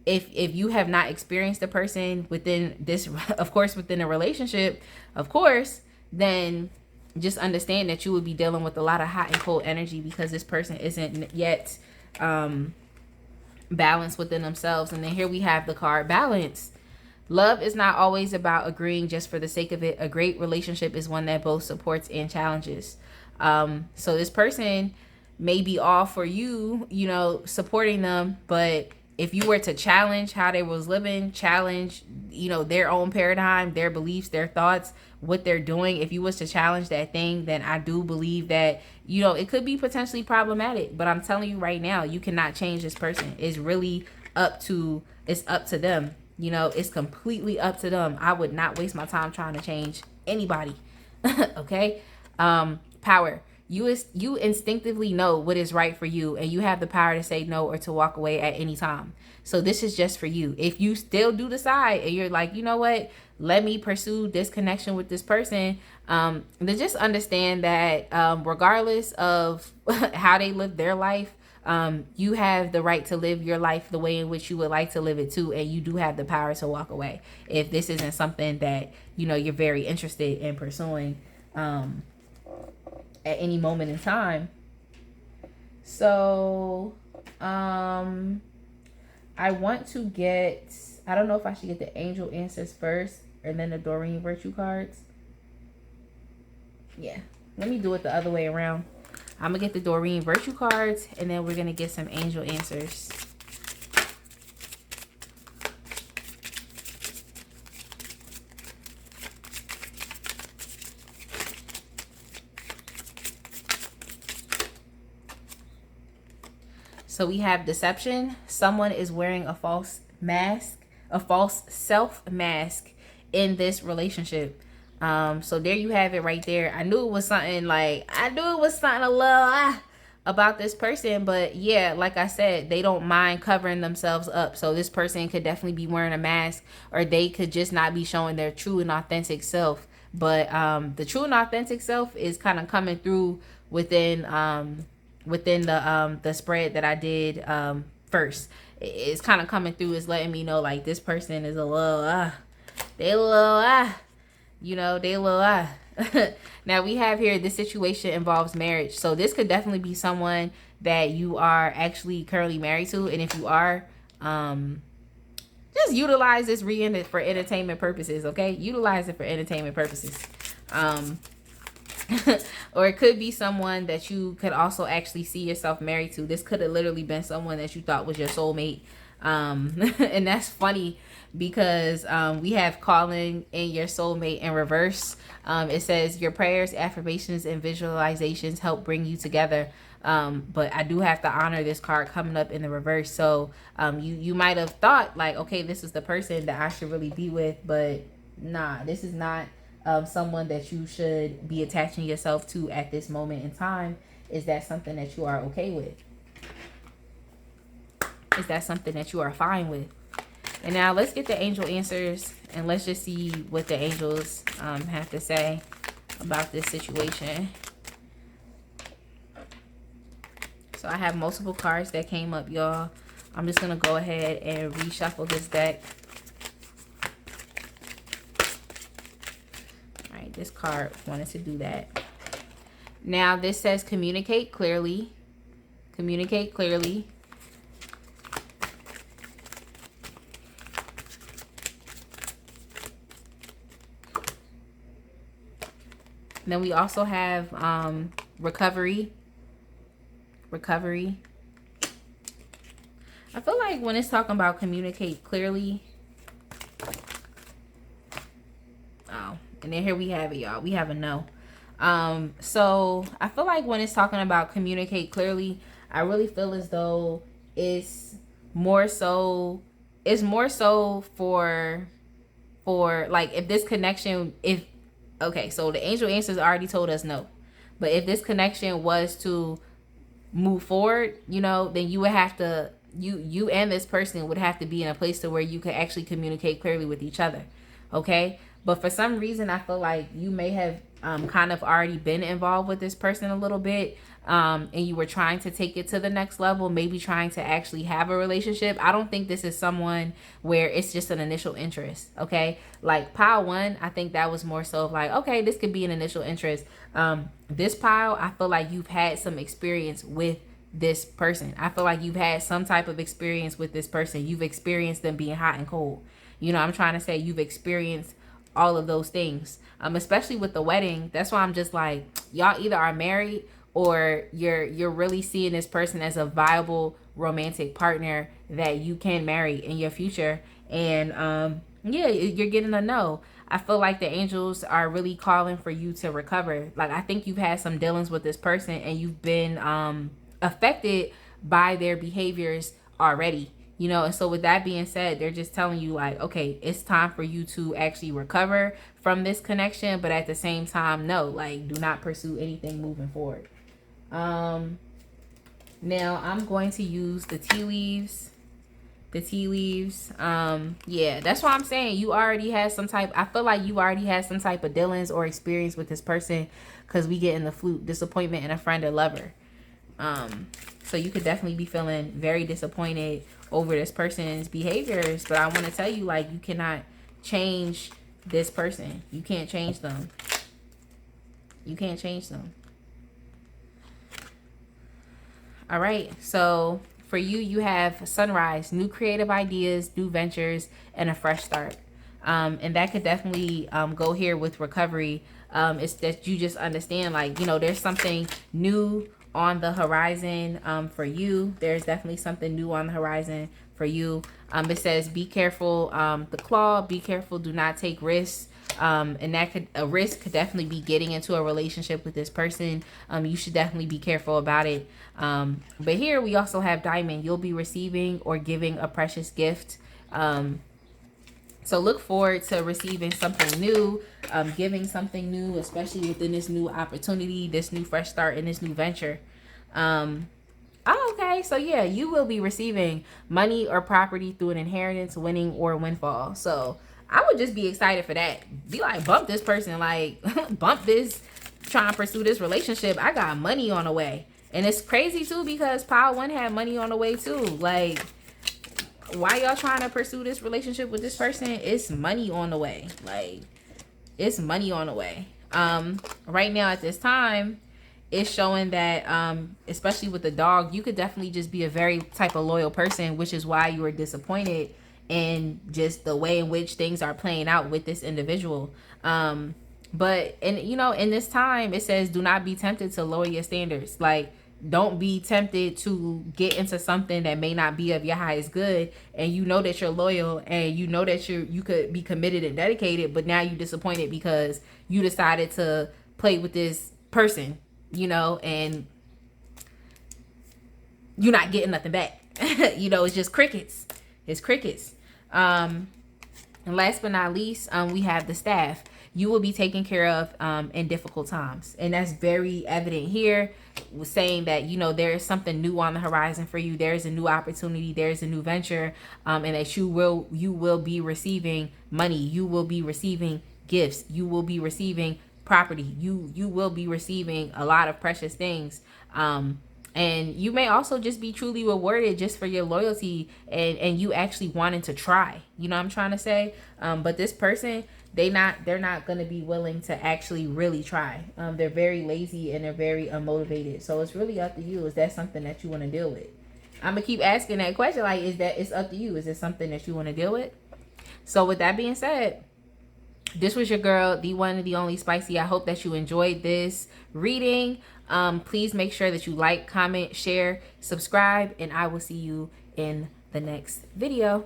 experienced a person within this, of course, within a relationship, of course, then just understand that you will be dealing with a lot of hot and cold energy, because this person isn't yet balanced within themselves. And then here we have the card balance. Love is not always about agreeing just for the sake of it. A great relationship is one that both supports and challenges. So this person may be all for you, you know, supporting them, but if you were to challenge how they was living, challenge, you know, their own paradigm, their beliefs, their thoughts, what they're doing, if you was to challenge that thing, then I do believe that, you know, it could be potentially problematic. But I'm telling you right now, you cannot change this person. It's really up to them. You know, it's completely up to them. I would not waste my time trying to change anybody. Okay? Power. You instinctively know what is right for you, and you have the power to say no or to walk away at any time. So this is just for you. If you still do decide and you're like, you know what, let me pursue this connection with this person, then just understand that regardless of how they live their life, You have the right to live your life the way in which you would like to live it too, and you do have the power to walk away if this isn't something that you're very interested in pursuing at any moment in time. So I want to get, I don't know if I should get the angel answers first and then the Doreen virtue cards. Yeah, let me do it the other way around. I'm gonna get the Doreen virtue cards and then we're gonna get some angel answers. So we have deception. Someone is wearing a false mask, a false self mask in this relationship. So there you have it right there. I knew it was something a little about this person, but yeah, like I said, they don't mind covering themselves up. So this person could definitely be wearing a mask, or they could just not be showing their true and authentic self. But the true and authentic self is kind of coming through within the spread that I did first. It's kind of coming through. It's letting me know like this person is a little they a little they a little Now we have here, this situation involves marriage. So this could definitely be someone that you are actually currently married to, and if you are, just utilize this for entertainment purposes. Okay, utilize it for entertainment purposes. Or it could be someone that you could also actually see yourself married to. This could have literally been someone that you thought was your soulmate. And that's funny because we have calling in your soulmate in reverse. It says your prayers, affirmations, and visualizations help bring you together. But I do have to honor this card coming up in the reverse. So you might have thought like, okay, this is the person that I should really be with, but nah, this is not someone that you should be attaching yourself to at this moment in time. Is that something that you are okay with? Is that something that you are fine with? And now let's get the angel answers and let's just see what the angels have to say about this situation. So I have multiple cards that came up, y'all. I'm just going to go ahead and reshuffle this deck. All right, this card wanted to do that. Now this says communicate clearly. Communicate clearly. Then we also have recovery. Recovery. I feel like when it's talking about communicate clearly. Oh, and then here we have it, y'all. We have a no. So I feel like when it's talking about communicate clearly, I really feel as though it's more so for like if this connection, okay, so the angel answers already told us no. But if this connection was to move forward, then you would have to, you and this person would have to be in a place to where you could actually communicate clearly with each other. Okay. But for some reason, I feel like you may have kind of already been involved with this person a little bit. And you were trying to take it to the next level, maybe trying to actually have a relationship. I don't think this is someone where it's just an initial interest. Okay. Like pile one, I think that was more so of like, okay, this could be an initial interest. This pile, I feel like you've had some experience with this person. I feel like you've had some type of experience with this person. You've experienced them being hot and cold. I'm trying to say you've experienced all of those things, especially with the wedding. That's why I'm just like, y'all either are married or you're really seeing this person as a viable romantic partner that you can marry in your future. And yeah, you're getting a no. I feel like the angels are really calling for you to recover. Like I think you've had some dealings with this person and you've been affected by their behaviors already. And so with that being said, they're just telling you like, okay, it's time for you to actually recover from this connection. But at the same time, no, like do not pursue anything moving forward. Now I'm going to use the tea leaves. Yeah, that's why I'm saying you already had some type. I feel like you already had some type of dealings or experience with this person because we get in the flute, disappointment, and a friend or lover. So you could definitely be feeling very disappointed over this person's behaviors. But I want to tell you, like, you cannot change this person. You can't change them. You can't change them. All right. So for you, you have sunrise, new creative ideas, new ventures, and a fresh start. And that could definitely go here with recovery. It's that you just understand, like, you know, there's something new on the horizon for you. There's definitely something new on the horizon for you. It says, be careful, the claw, be careful, do not take risks. And that could, a risk could definitely be getting into a relationship with this person. You should definitely be careful about it. But here we also have diamond. You'll be receiving or giving a precious gift. So look forward to receiving something new, giving something new, especially within this new opportunity, this new fresh start, and this new venture. Oh, okay. So yeah, you will be receiving money or property through an inheritance, winning, or windfall. So I would just be excited for that. Be like, bump this person, like bump this, trying to pursue this relationship. I got money on the way. And it's crazy too, because Pile 1 had money on the way too. Like, why y'all trying to pursue this relationship with this person? It's money on the way. Like, it's money on the way. Right now at this time, it's showing that especially with the dog, you could definitely just be a very type of loyal person, which is why you were disappointed in just the way in which things are playing out with this individual. But and you know, in this time, it says, do not be tempted to lower your standards. Like, don't be tempted to get into something that may not be of your highest good, and you know that you're loyal, and you know that you could be committed and dedicated, but now you're disappointed because you decided to play with this person, you know, and you're not getting nothing back. You know, it's just crickets. It's crickets. And last but not least, we have the staff. You will be taken care of in difficult times. And that's very evident here, saying that, you know, there is something new on the horizon for you. There's a new opportunity. There's a new venture, and that you will be receiving money. You will be receiving gifts. You will be receiving property. You will be receiving a lot of precious things. And you may also just be truly rewarded just for your loyalty and you actually wanting to try. You know what I'm trying to say? But this person, they're not going to be willing to actually really try. They're very lazy and they're very unmotivated. So it's really up to you. Is that something that you want to deal with? I'm going to keep asking that question. Like, it's up to you. Is it something that you want to deal with? So with that being said, this was your girl, the one and the only Spicy. I hope that you enjoyed this reading. Please make sure that you like, comment, share, subscribe, and I will see you in the next video.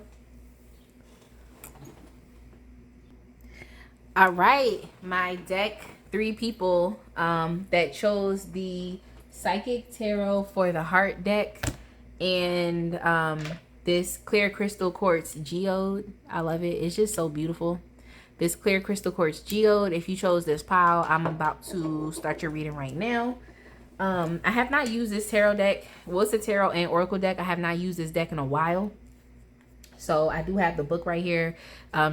All right, my deck 3 people that chose the Psychic Tarot for the Heart deck and this clear crystal quartz geode. I love it. It's just so beautiful. This clear crystal quartz geode. If you chose this pile, I'm about to start your reading right now. I have not used this tarot deck. Well, it's a tarot and oracle deck. I have not used this deck in a while. So I do have the book right here,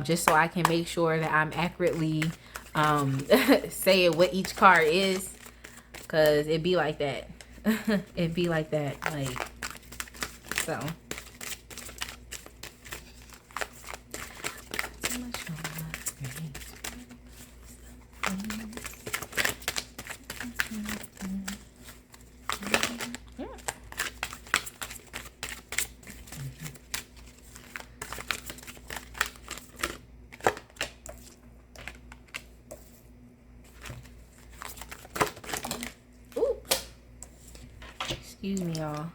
just so I can make sure that I'm accurately saying what each card is, because it be like that. It be like that, like so. Excuse me, y'all.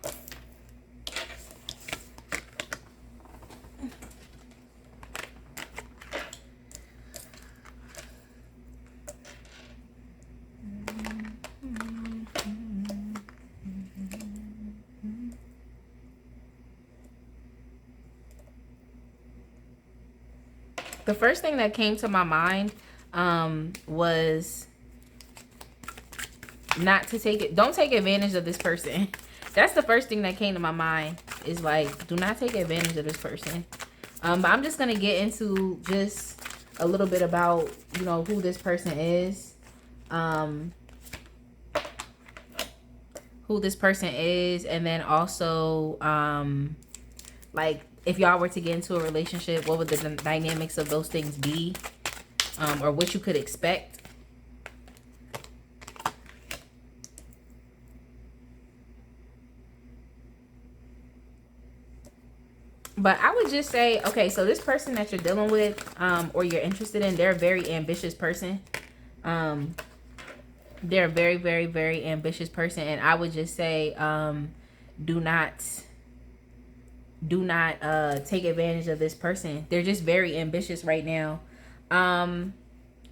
The first thing that came to my mind was not to don't take advantage of this person. That's the first thing that came to my mind, is like, do not take advantage of this person. But I'm just going to get into just a little bit about, you know, who this person is. who this person is, and then also like if y'all were to get into a relationship, what would the dynamics of those things be, or what you could expect. But I would just say, okay, so this person that you're dealing with, or you're interested in, they're a very ambitious person. They're a very, very, very ambitious person, and I would just say, do not take advantage of this person. They're just very ambitious right now.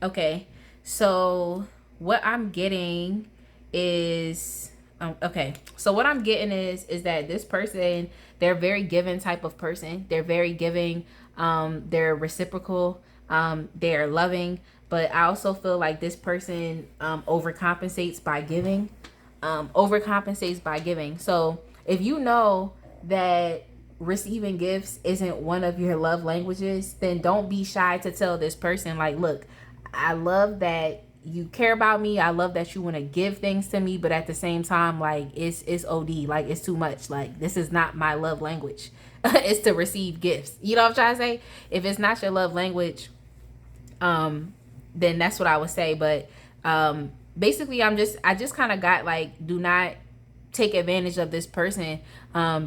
Okay, so what I'm getting is okay, so what I'm getting is that this person, they're a very giving type of person. They're very giving. They're reciprocal. They're loving. But I also feel like this person overcompensates by giving. Overcompensates by giving. So if you know that receiving gifts isn't one of your love languages, then don't be shy to tell this person, like, look, I love that you care about me. I love that you want to give things to me, but at the same time, like, it's OD, like, it's too much. Like, this is not my love language. It's to receive gifts. You know what I'm trying to say? If it's not your love language, then that's what I would say. But basically, I just kind of got like, do not take advantage of this person,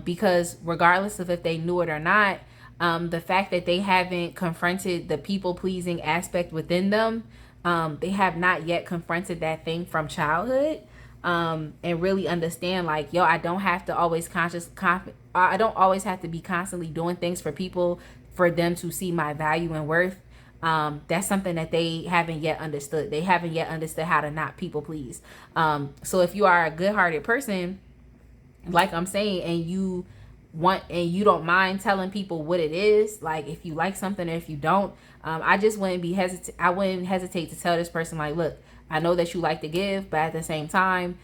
because regardless of if they knew it or not, the fact that they haven't confronted the people pleasing aspect within them, they have not yet confronted that thing from childhood, and really understand, like, yo, I don't have to always I don't always have to be constantly doing things for people for them to see my value and worth. That's something that they haven't yet understood. They haven't yet understood how to not people please. So if you are a good-hearted person, like I'm saying, and you don't mind telling people what it is, like if you like something or if you don't, I just wouldn't hesitate to tell this person, like, look, I know that you like to give, but at the same time,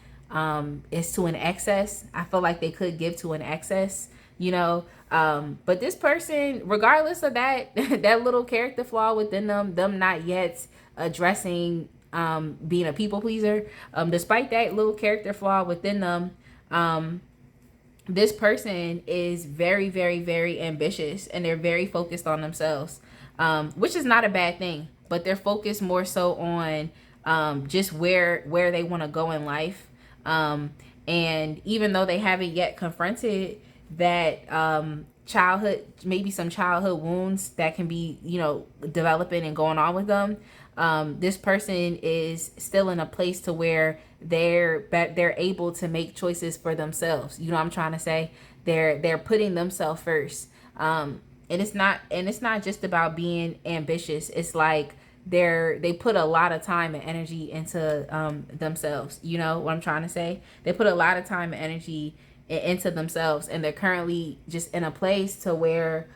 it's to an excess. I feel like they could give to an excess, but this person, regardless of that that little character flaw within them not yet addressing being a people pleaser, despite that little character flaw within them, this person is very, very, very ambitious, and they're very focused on themselves, which is not a bad thing, but they're focused more so on just where they want to go in life. And even though they haven't yet confronted that childhood, maybe some childhood wounds that can be, developing and going on with them, this person is still in a place to where they're able to make choices for themselves. You know what I'm trying to say? They're putting themselves first. And it's not just about being ambitious. It's like they put a lot of time and energy into themselves. You know what I'm trying to say? They put a lot of time and energy into themselves, and they're currently just in a place to where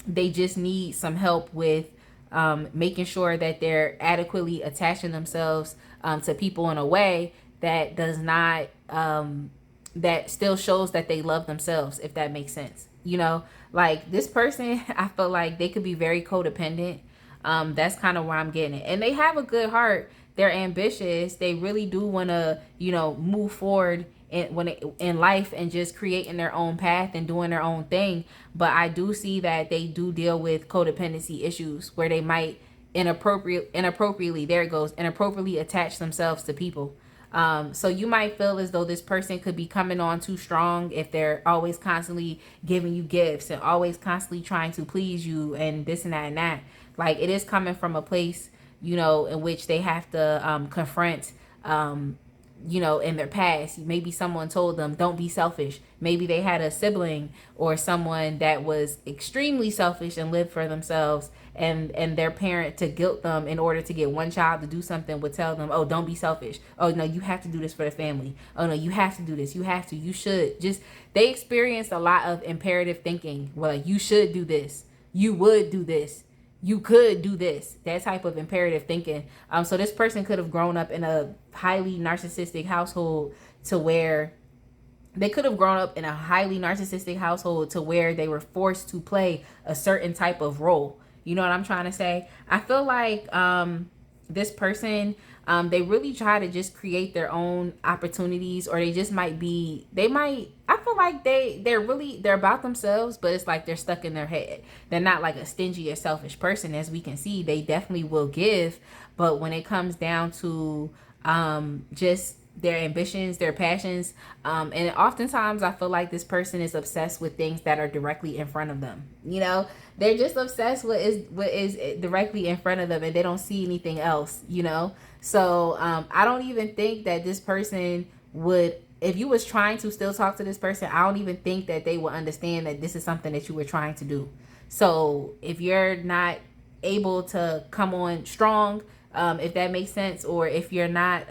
they just need some help with making sure that they're adequately attaching themselves to people in a way that does not that still shows that they love themselves, if that makes sense. Like this person, I feel like they could be very codependent. That's kind of where I'm getting it. And they have a good heart. They're ambitious. They really do want to, move forward in life and just creating their own path and doing their own thing. But I do see that they do deal with codependency issues where they might inappropriately attach themselves to people. So you might feel as though this person could be coming on too strong if they're always constantly giving you gifts and always constantly trying to please you and this and that and that. Like, it is coming from a place, in which they have to confront, in their past. Maybe someone told them, don't be selfish. Maybe they had a sibling or someone that was extremely selfish and lived for themselves, and their parent, to guilt them in order to get one child to do something, would tell them, oh, don't be selfish. Oh, no, you have to do this for the family. Oh, no, you have to do this. You have to. You should. They experienced a lot of imperative thinking. Well, like, you should do this. You would do this. You could do this. That type of imperative thinking. So this person could have grown up in a highly narcissistic household to where they were forced to play a certain type of role. You know what I'm trying to say? I feel like this person, they really try to just create their own opportunities, or they just might be, I feel like they're about themselves, but it's like they're stuck in their head. They're not like a stingy or selfish person. As we can see, they definitely will give, but when it comes down to just their ambitions, their passions, and oftentimes I feel like this person is obsessed with things that are directly in front of them. You know, they're just obsessed with what is directly in front of them, and they don't see anything else. You know, so I don't even think that this person would, if you was trying to still talk to this person, I don't even think that they would understand that this is something that you were trying to do. So if you're not able to come on strong, if that makes sense, or if you're not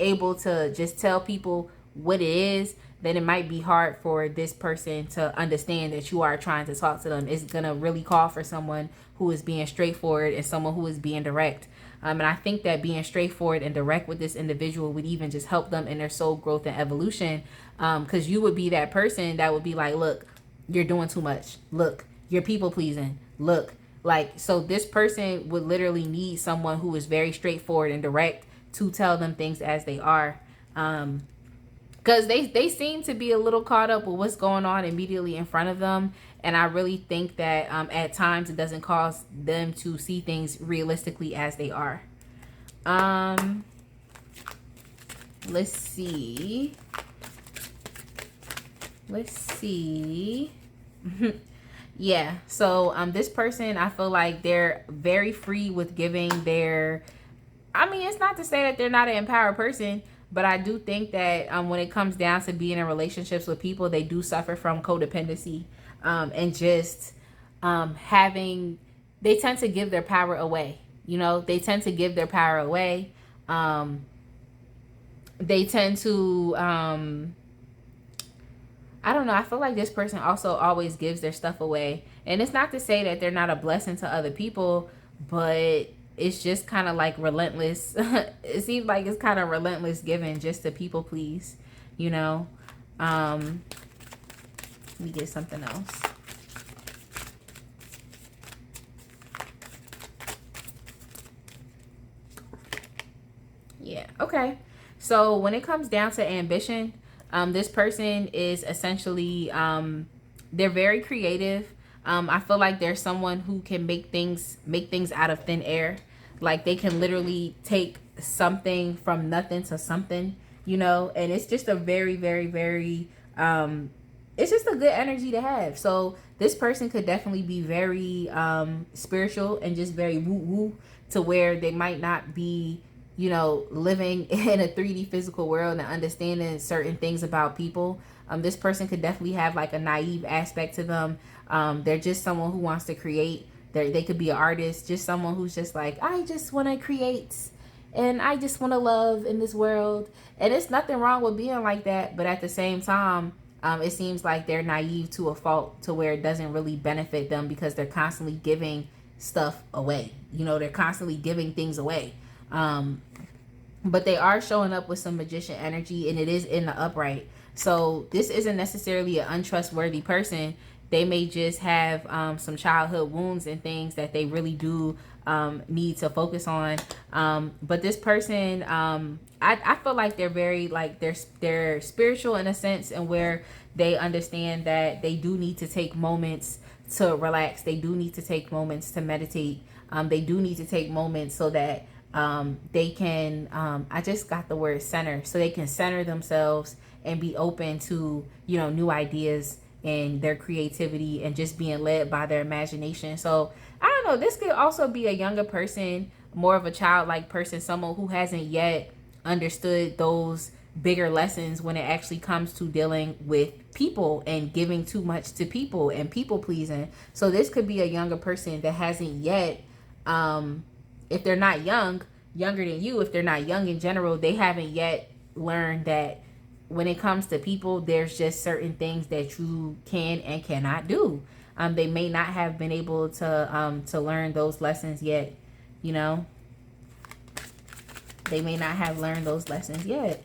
able to just tell people what it is, then it might be hard for this person to understand that you are trying to talk to them. It's gonna really call for someone who is being straightforward and someone who is being direct. And I think that being straightforward and direct with this individual would even just help them in their soul growth and evolution. Because you would be that person that would be like, look, you're doing too much. Look, you're people pleasing. Look, like, so this person would literally need someone who is very straightforward and direct to tell them things as they are. Because they seem to be a little caught up with what's going on immediately in front of them. And I really think that at times it doesn't cause them to see things realistically as they are. Let's see. Yeah, so this person, I feel like they're very free with giving their, I mean, it's not to say that they're not an empowered person, but I do think that when it comes down to being in relationships with people, they do suffer from codependency, and just having, they tend to give their power away. You know, they tend to give their power away. They tend to, I don't know. I feel like this person also always gives their stuff away. And it's not to say that they're not a blessing to other people, but it's just kind of like relentless. It seems like it's kind of relentless giving just to people please, you know. Let me get something else. Yeah, okay. So when it comes down to ambition, this person is essentially, they're very creative. I feel like there's someone who can make things out of thin air. Like they can literally take something from nothing to something, you know, and it's just a very, very, very, it's just a good energy to have. So this person could definitely be very spiritual and just very woo woo, to where they might not be, you know, living in a 3D physical world and understanding certain things about people. This person could definitely have like a naive aspect to them. They're just someone who wants to create. They could be an artist, just someone who's just like, I just want to create and I just want to love in this world. And it's nothing wrong with being like that. But at the same time, it seems like they're naive to a fault, to where it doesn't really benefit them because they're constantly giving stuff away. You know, they're constantly giving things away. But they are showing up with some magician energy, and it is in the upright. So this isn't necessarily an untrustworthy person. They may just have some childhood wounds and things that they really do need to focus on. But this person, I feel like they're very, like, they're spiritual in a sense, and where they understand that they do need to take moments to relax. They do need to take moments to meditate. They do need to take moments so that they can, I just got the word center, so they can center themselves and be open to, you know, new ideas and their creativity and just being led by their imagination. So I don't know, this could also be a younger person, more of a childlike person, someone who hasn't yet understood those bigger lessons when it actually comes to dealing with people and giving too much to people and people pleasing. So this could be a younger person that hasn't yet, if they're not younger than you, if they're not young in general, they haven't yet learned that when it comes to people, there's just certain things that you can and cannot do. They may not have been able to learn those lessons yet, you know. They may not have learned those lessons yet.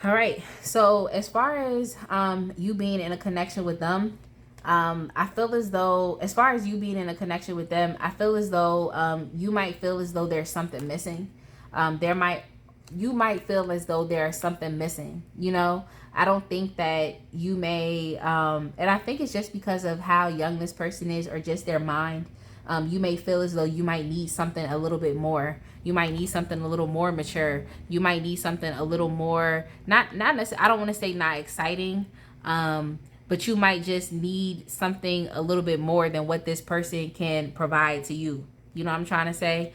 All right. So as far as you being in a connection with them, I feel as though, as far as you being in a connection with them, I feel as though you might feel as though there's something missing. There might You might feel as though there's something missing. You know, I don't think that you may, and I think it's just because of how young this person is or just their mind. You may feel as though you might need something a little bit more. You might need something a little more mature. You might need something a little more, not necessarily, I don't want to say not exciting, but you might just need something a little bit more than what this person can provide to you. You know what I'm trying to say?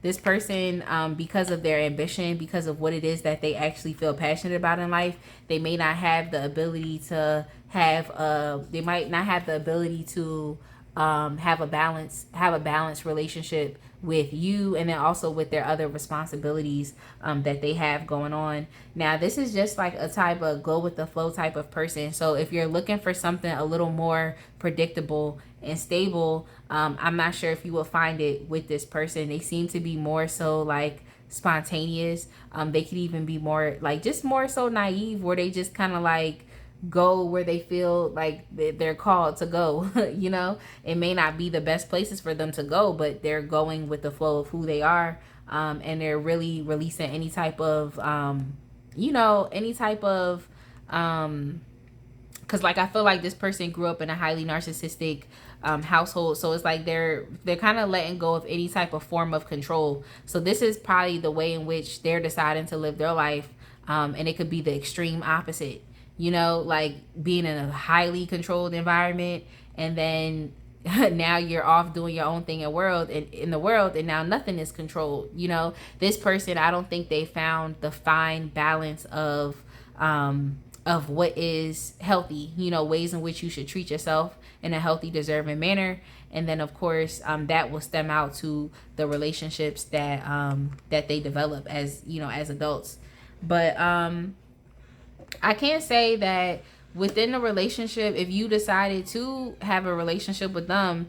This person, because of their ambition, because of what it is that they actually feel passionate about in life, they may not have the ability to they might not have the ability to have a balanced relationship with you, and then also with their other responsibilities that they have going on. Now, this is just like a type of go with the flow type of person. So if you're looking for something a little more predictable and stable, I'm not sure if you will find it with this person. They seem to be more so like spontaneous. They could even be more like just more so naive, where they just kind of like go where they feel like they're called to go. You know, it may not be the best places for them to go, but they're going with the flow of who they are, and they're really releasing any type of any type of because like I feel like this person grew up in a highly narcissistic household, so it's like they're kind of letting go of any type of form of control. So this is probably the way in which they're deciding to live their life, and it could be the extreme opposite. You know, like being in a highly controlled environment, and then now you're off doing your own thing in the world, and now nothing is controlled. You know, this person, I don't think they found the fine balance of what is healthy, you know, ways in which you should treat yourself in a healthy, deserving manner. And then of course, that will stem out to the relationships that that they develop as, you know, as adults. But I can't say that within the relationship, if you decided to have a relationship with them,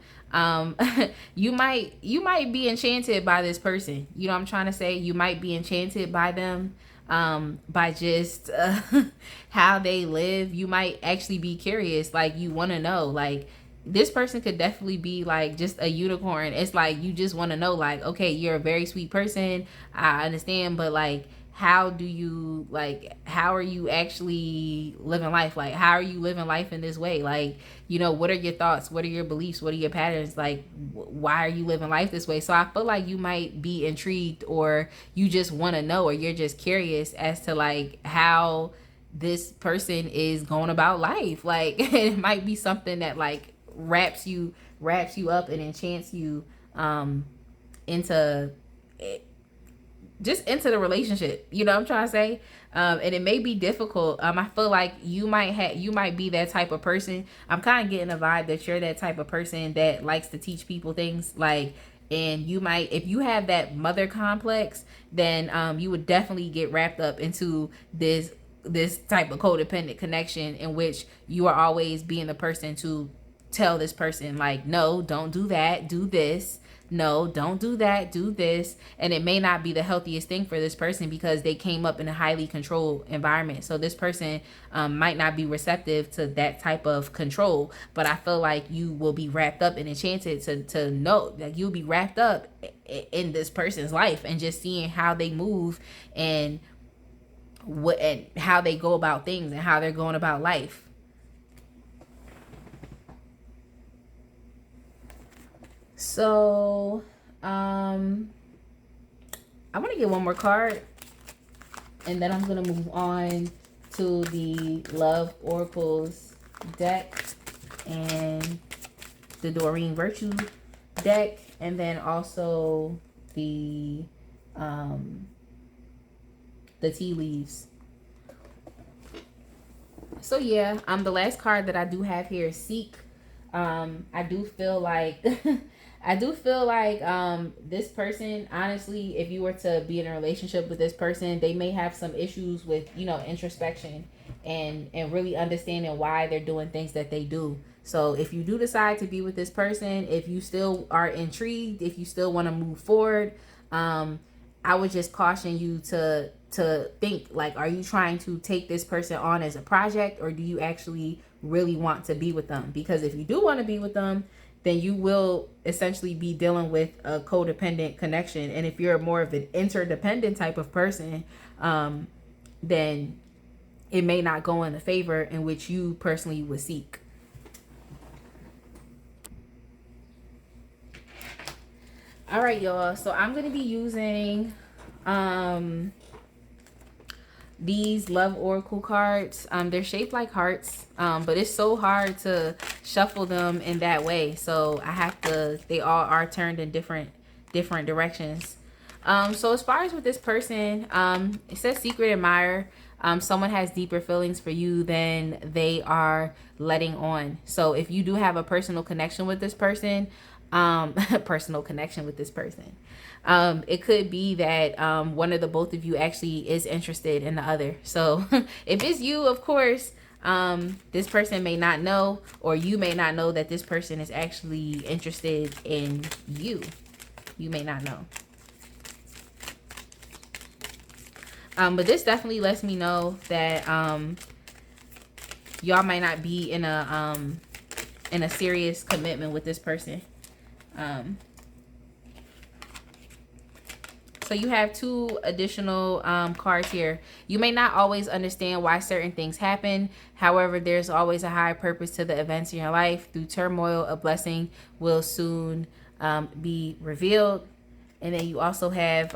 you might be enchanted by this person. You know what I'm trying to say? You might be enchanted by them, by just how they live. You might actually be curious, like you want to know, like this person could definitely be like just a unicorn. It's like you just want to know, like, okay, you're a very sweet person, I understand, but like how do you, like, how are you actually living life? Like, how are you living life in this way? Like, you know, what are your thoughts? What are your beliefs? What are your patterns? Like, why are you living life this way? So I feel like you might be intrigued, or you just want to know, or you're just curious as to like how this person is going about life. Like it might be something that like wraps you up and enchants you into it, just into the relationship. You know what I'm trying to say? And it may be difficult. I feel like you might be that type of person. I'm kind of getting a vibe that you're that type of person that likes to teach people things. Like, and you might, if you have that mother complex, then you would definitely get wrapped up into this type of codependent connection in which you are always being the person to tell this person, like, no, don't do that, do this. No, don't do that, do this. And it may not be the healthiest thing for this person because they came up in a highly controlled environment. So this person might not be receptive to that type of control. But I feel like you will be wrapped up and enchanted to know that you'll be wrapped up in this person's life, and just seeing how they move and what and how they go about things and how they're going about life. So, I'm gonna get one more card, and then I'm gonna move on to the Love Oracles deck and the Doreen Virtue deck, and then also the tea leaves. So yeah, the last card that I do have here is Seek. I do feel like this person, honestly, if you were to be in a relationship with this person, they may have some issues with, you know, introspection and really understanding why they're doing things that they do. So if you do decide to be with this person, if you still are intrigued, if you still want to move forward, I would just caution you to think, like, are you trying to take this person on as a project, or do you actually really want to be with them? Because if you do want to be with them, then you will essentially be dealing with a codependent connection. And if you're more of an interdependent type of person, then it may not go in the favor in which you personally would seek. All right, y'all. So I'm going to be using these love oracle cards. They're shaped like hearts, but it's so hard to shuffle them in that way. So I have to, they all are turned in different directions. So as far as with this person, it says secret admirer. Someone has deeper feelings for you than they are letting on. So if you do have a personal connection with this person, it could be that one of the both of you actually is interested in the other. So if it's you, of course, this person may not know, or you may not know that this person is actually interested in you. You may not know. But this definitely lets me know that y'all might not be in a serious commitment with this person. So you have two additional cards here. You may not always understand why certain things happen. However, there's always a higher purpose to the events in your life. Through turmoil, a blessing will soon be revealed. And then you also have,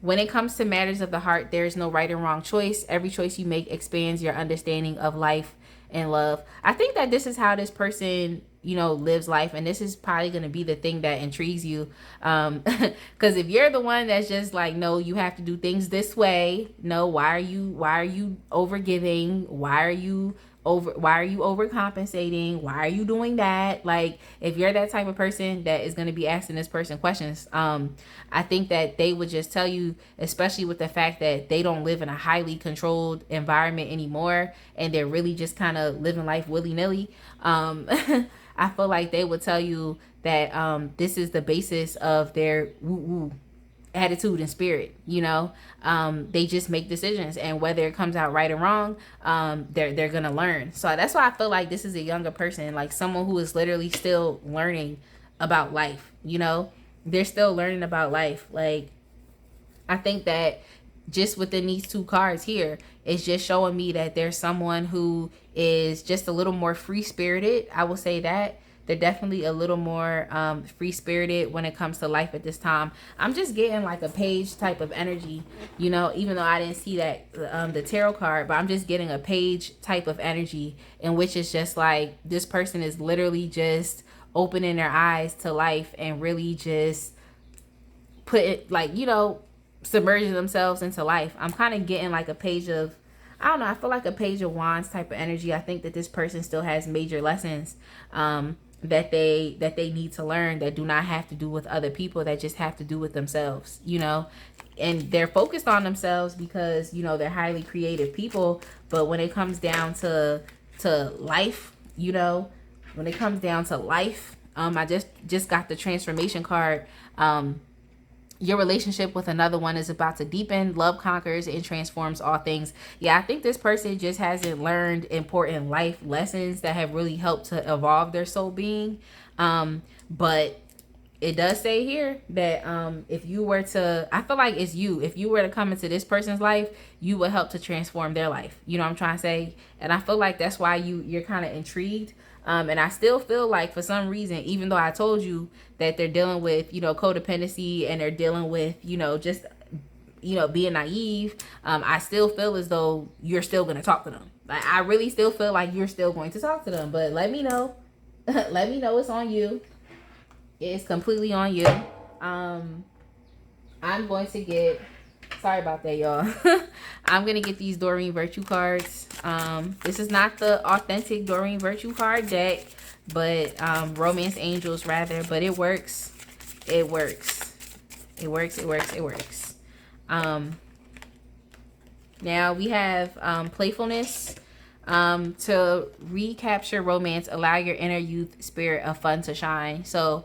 when it comes to matters of the heart, there is no right and wrong choice. Every choice you make expands your understanding of life and love. I think that this is how this person, you know, lives life, and this is probably going to be the thing that intrigues you, because if you're the one that's just like, no, you have to do things this way, no, why are you over giving, why are you overcompensating, why are you doing that? Like, if you're that type of person that is going to be asking this person questions, I think that they would just tell you, especially with the fact that they don't live in a highly controlled environment anymore, and they're really just kind of living life willy-nilly. I feel like they would tell you that this is the basis of their woo-woo attitude and spirit. You know, they just make decisions, and whether it comes out right or wrong, they're gonna learn. So that's why I feel like this is a younger person, like someone who is literally still learning about life. You know, they're still learning about life. Like, I think that just within these two cards here, it's just showing me that there's someone who is just a little more free-spirited. I will say that they're definitely a little more free-spirited when it comes to life at this time. I'm just getting like a page type of energy, you know, even though I didn't see that the tarot card, but I'm just getting a page type of energy in which it's just like this person is literally just opening their eyes to life and really just put it, like, you know, submerging themselves into life. I'm kind of getting like a page of, I don't know, I feel like a page of wands type of energy. I think that this person still has major lessons that they need to learn, that do not have to do with other people, that just have to do with themselves, you know. And they're focused on themselves because, you know, they're highly creative people. But when it comes down to life, you know, when it comes down to life, I just got the transformation card. Your relationship with another one is about to deepen. Love conquers and transforms all things. Yeah, I think this person just hasn't learned important life lessons that have really helped to evolve their soul being. But it does say here that if you were to, I feel like it's you. If you were to come into this person's life, you would help to transform their life. You know what I'm trying to say? And I feel like that's why you're kind of intrigued. And I still feel like for some reason, even though I told you that they're dealing with, you know, codependency, and they're dealing with, you know, just, you know, being naive, I still feel as though you're still going to talk to them. Like, I really still feel like you're still going to talk to them. But let me know. Let me know it's on you. It's completely on you. I'm going to get, sorry about that, y'all. I'm going to get these Doreen Virtue cards. This is not the authentic Doreen Virtue card deck, but Romance Angels rather, but it works. It works. It works. It works. It works. Now we have playfulness. To recapture romance, allow your inner youth spirit of fun to shine. So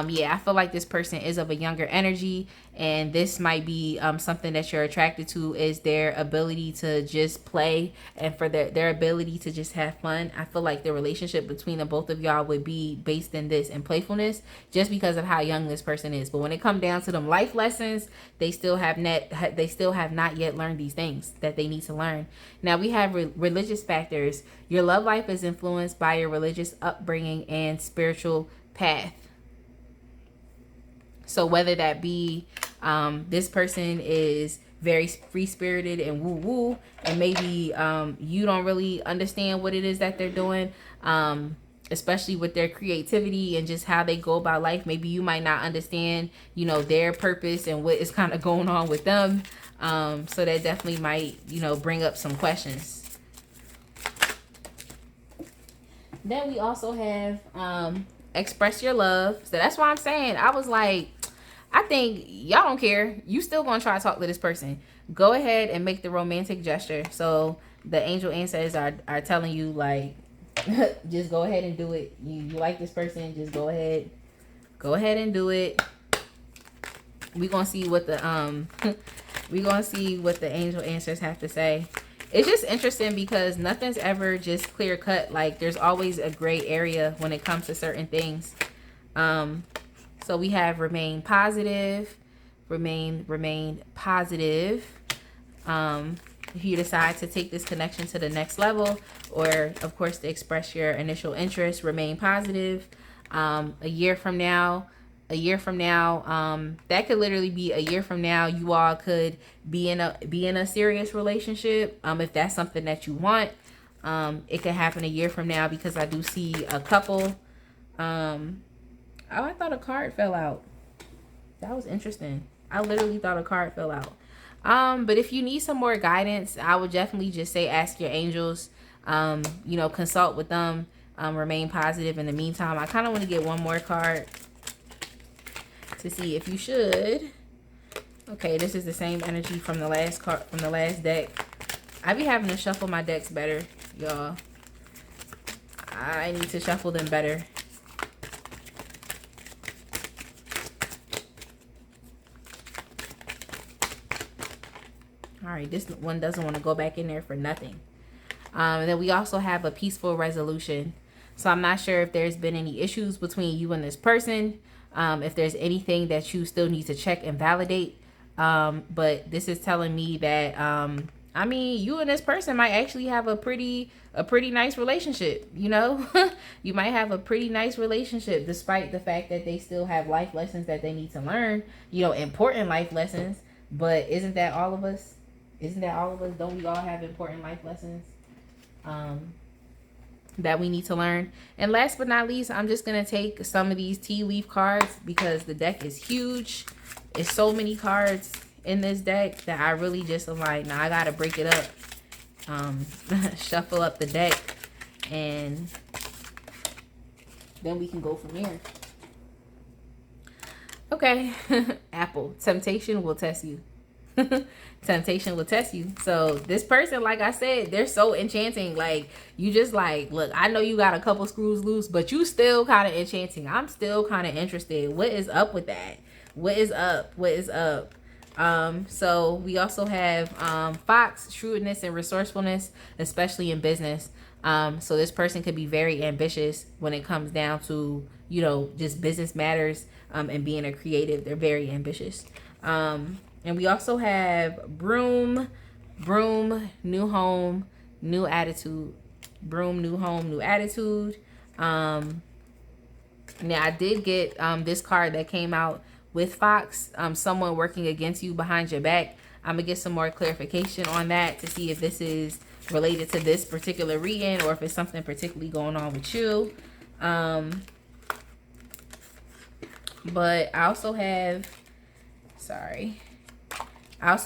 yeah, I feel like this person is of a younger energy, and this might be something that you're attracted to, is their ability to just play, and for their ability to just have fun. I feel like the relationship between the both of y'all would be based in this and playfulness, just because of how young this person is. But when it comes down to them life lessons, they still have not yet learned these things that they need to learn. Now we have religious factors. Your love life is influenced by your religious upbringing and spiritual path. So whether that be this person is very free-spirited and woo-woo, and maybe you don't really understand what it is that they're doing, especially with their creativity and just how they go about life. Maybe you might not understand, you know, their purpose and what is kind of going on with them. So that definitely might, you know, bring up some questions. Then we also have express your love. So that's why I'm saying, I was like, I think y'all don't care. You still gonna try to talk to this person. Go ahead and make the romantic gesture. So the angel ancestors are telling you, like, just go ahead and do it. You like this person, just go ahead and do it. We gonna see what the angel answers have to say. It's just interesting because nothing's ever just clear cut. Like, there's always a gray area when it comes to certain things. So we have remain positive, remain positive. If you decide to take this connection to the next level, or of course to express your initial interest, remain positive. A year from now, that could literally be a year from now, you all could be in a serious relationship. If that's something that you want, it could happen a year from now, because I do see a couple. Oh, I thought a card fell out. That was interesting. I literally thought a card fell out. But if you need some more guidance, I would definitely just say ask your angels. You know, consult with them. Remain positive in the meantime. I kind of want to get one more card to see if you should. Okay, this is the same energy from the last card, from the last deck. I be having to shuffle my decks better, y'all. I need to shuffle them better. All right, this one doesn't want to go back in there for nothing. And then we also have a peaceful resolution. So I'm not sure if there's been any issues between you and this person. If there's anything that you still need to check and validate. But this is telling me that, I mean, you and this person might actually have a pretty nice relationship, you know? You might have a pretty nice relationship, despite the fact that they still have life lessons that they need to learn, you know, important life lessons. But isn't that all of us? Don't we all have important life lessons that we need to learn? And last but not least, I'm just going to take some of these tea leaf cards, because the deck is huge. It's so many cards in this deck that I really just am like, nah, I got to break it up. Shuffle up the deck, and then we can go from there. Okay. Apple. Temptation will test you. Temptation will test you. So this person, like I said, they're so enchanting. Like, you just like, look, I know you got a couple screws loose, but you still kind of enchanting. I'm still kind of interested. What is up with that? What is up? So we also have Fox, shrewdness and resourcefulness, especially in business. So this person could be very ambitious when it comes down to, you know, just business matters, and being a creative. They're very ambitious. And we also have broom, new home, new attitude. Broom, new home, new attitude. Now I did get this card that came out with Fox, someone working against you behind your back. I'm gonna get some more clarification on that to see if this is related to this particular reading, or if it's something particularly going on with you. But I also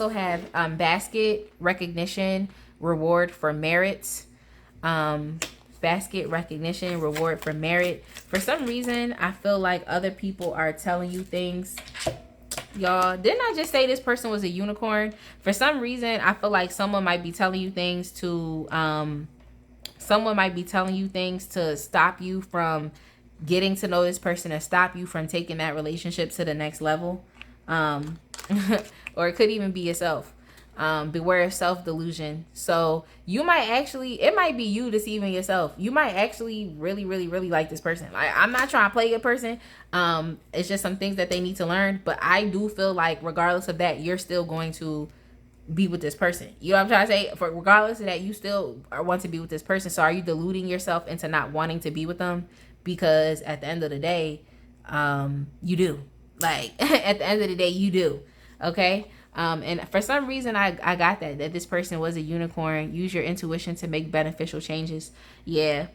have, basket, recognition, reward for merits. Basket, recognition, reward for merit. For some reason, I feel like other people are telling you things. Y'all, didn't I just say this person was a unicorn? For some reason, I feel like someone might be telling you things to, stop you from getting to know this person, or stop you from taking that relationship to the next level. um, or it could even be yourself. Beware of self-delusion. So you might actually, it might be you deceiving yourself. You might actually really like this person. Like, I'm not trying to play a person. It's just some things that they need to learn. But I do feel like regardless of that, you're still going to be with this person. You know what I'm trying to say? For regardless of that, you still want to be with this person. So are you deluding yourself into not wanting to be with them? Because at the end of the day, you do. Like at the end of the day, you do. Okay. And for some reason, I got that this person was a unicorn. Use your intuition to make beneficial changes. Yeah,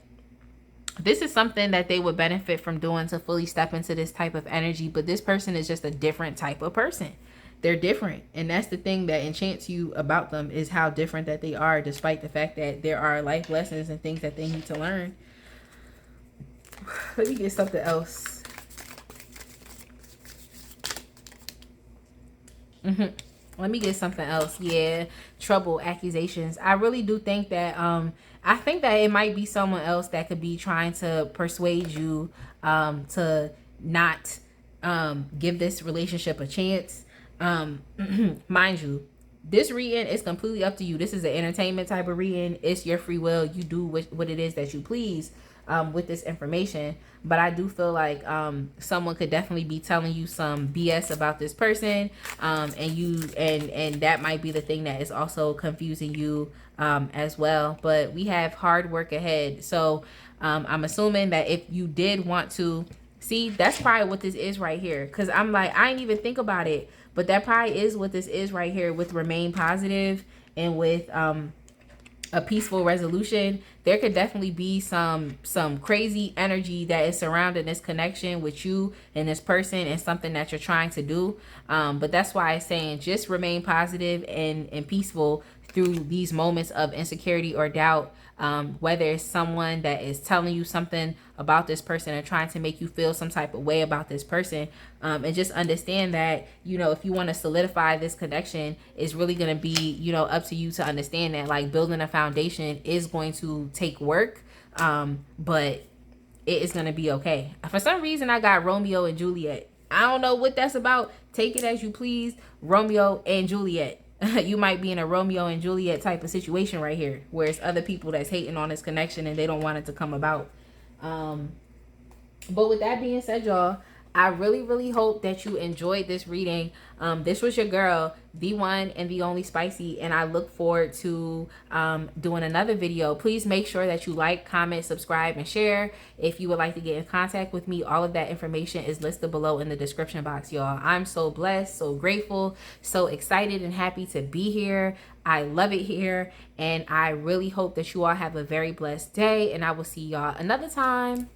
this is something that they would benefit from doing to fully step into this type of energy. But this person is just a different type of person. They're different, and that's the thing that enchants you about them, is how different that they are, despite the fact that there are life lessons and things that they need to learn. Let me get something else. Let me get something else. Yeah, trouble, accusations. I really do think that I think that it might be someone else that could be trying to persuade you to not give this relationship a chance. Mind you, this reading is completely up to you. This is an entertainment type of reading. It's your free will. You do what it is that you please with this information. But I do feel like someone could definitely be telling you some BS about this person, and that might be the thing that is also confusing you as well. But we have hard work ahead. So I'm assuming that if you did want to see, that's probably what this is right here. Because I'm like, I didn't even think about it. But that probably is what this is right here with remain positive and with a peaceful resolution. There could definitely be some crazy energy that is surrounding this connection with you and this person and something that you're trying to do. But that's why I'm saying just remain positive and peaceful through these moments of insecurity or doubt. Whether it's someone that is telling you something about this person and trying to make you feel some type of way about this person, and just understand that, you know, if you want to solidify this connection, it's really going to be, you know, up to you to understand that, like, building a foundation is going to take work, but it is going to be okay. For some reason, I got Romeo and Juliet. I don't know what that's about. Take it as you please. Romeo and Juliet. You might be in a Romeo and Juliet type of situation right here, where it's other people that's hating on this connection and they don't want it to come about. But with that being said, y'all, I really hope that you enjoyed this reading. This was your girl, the one and the only Spicy, and I look forward to doing another video. Please make sure that you like, comment, subscribe, and share. If you would like to get in contact with me, all of that information is listed below in the description box, y'all. I'm so blessed, so grateful, so excited and happy to be here. I love it here, and I really hope that you all have a very blessed day, and I will see y'all another time.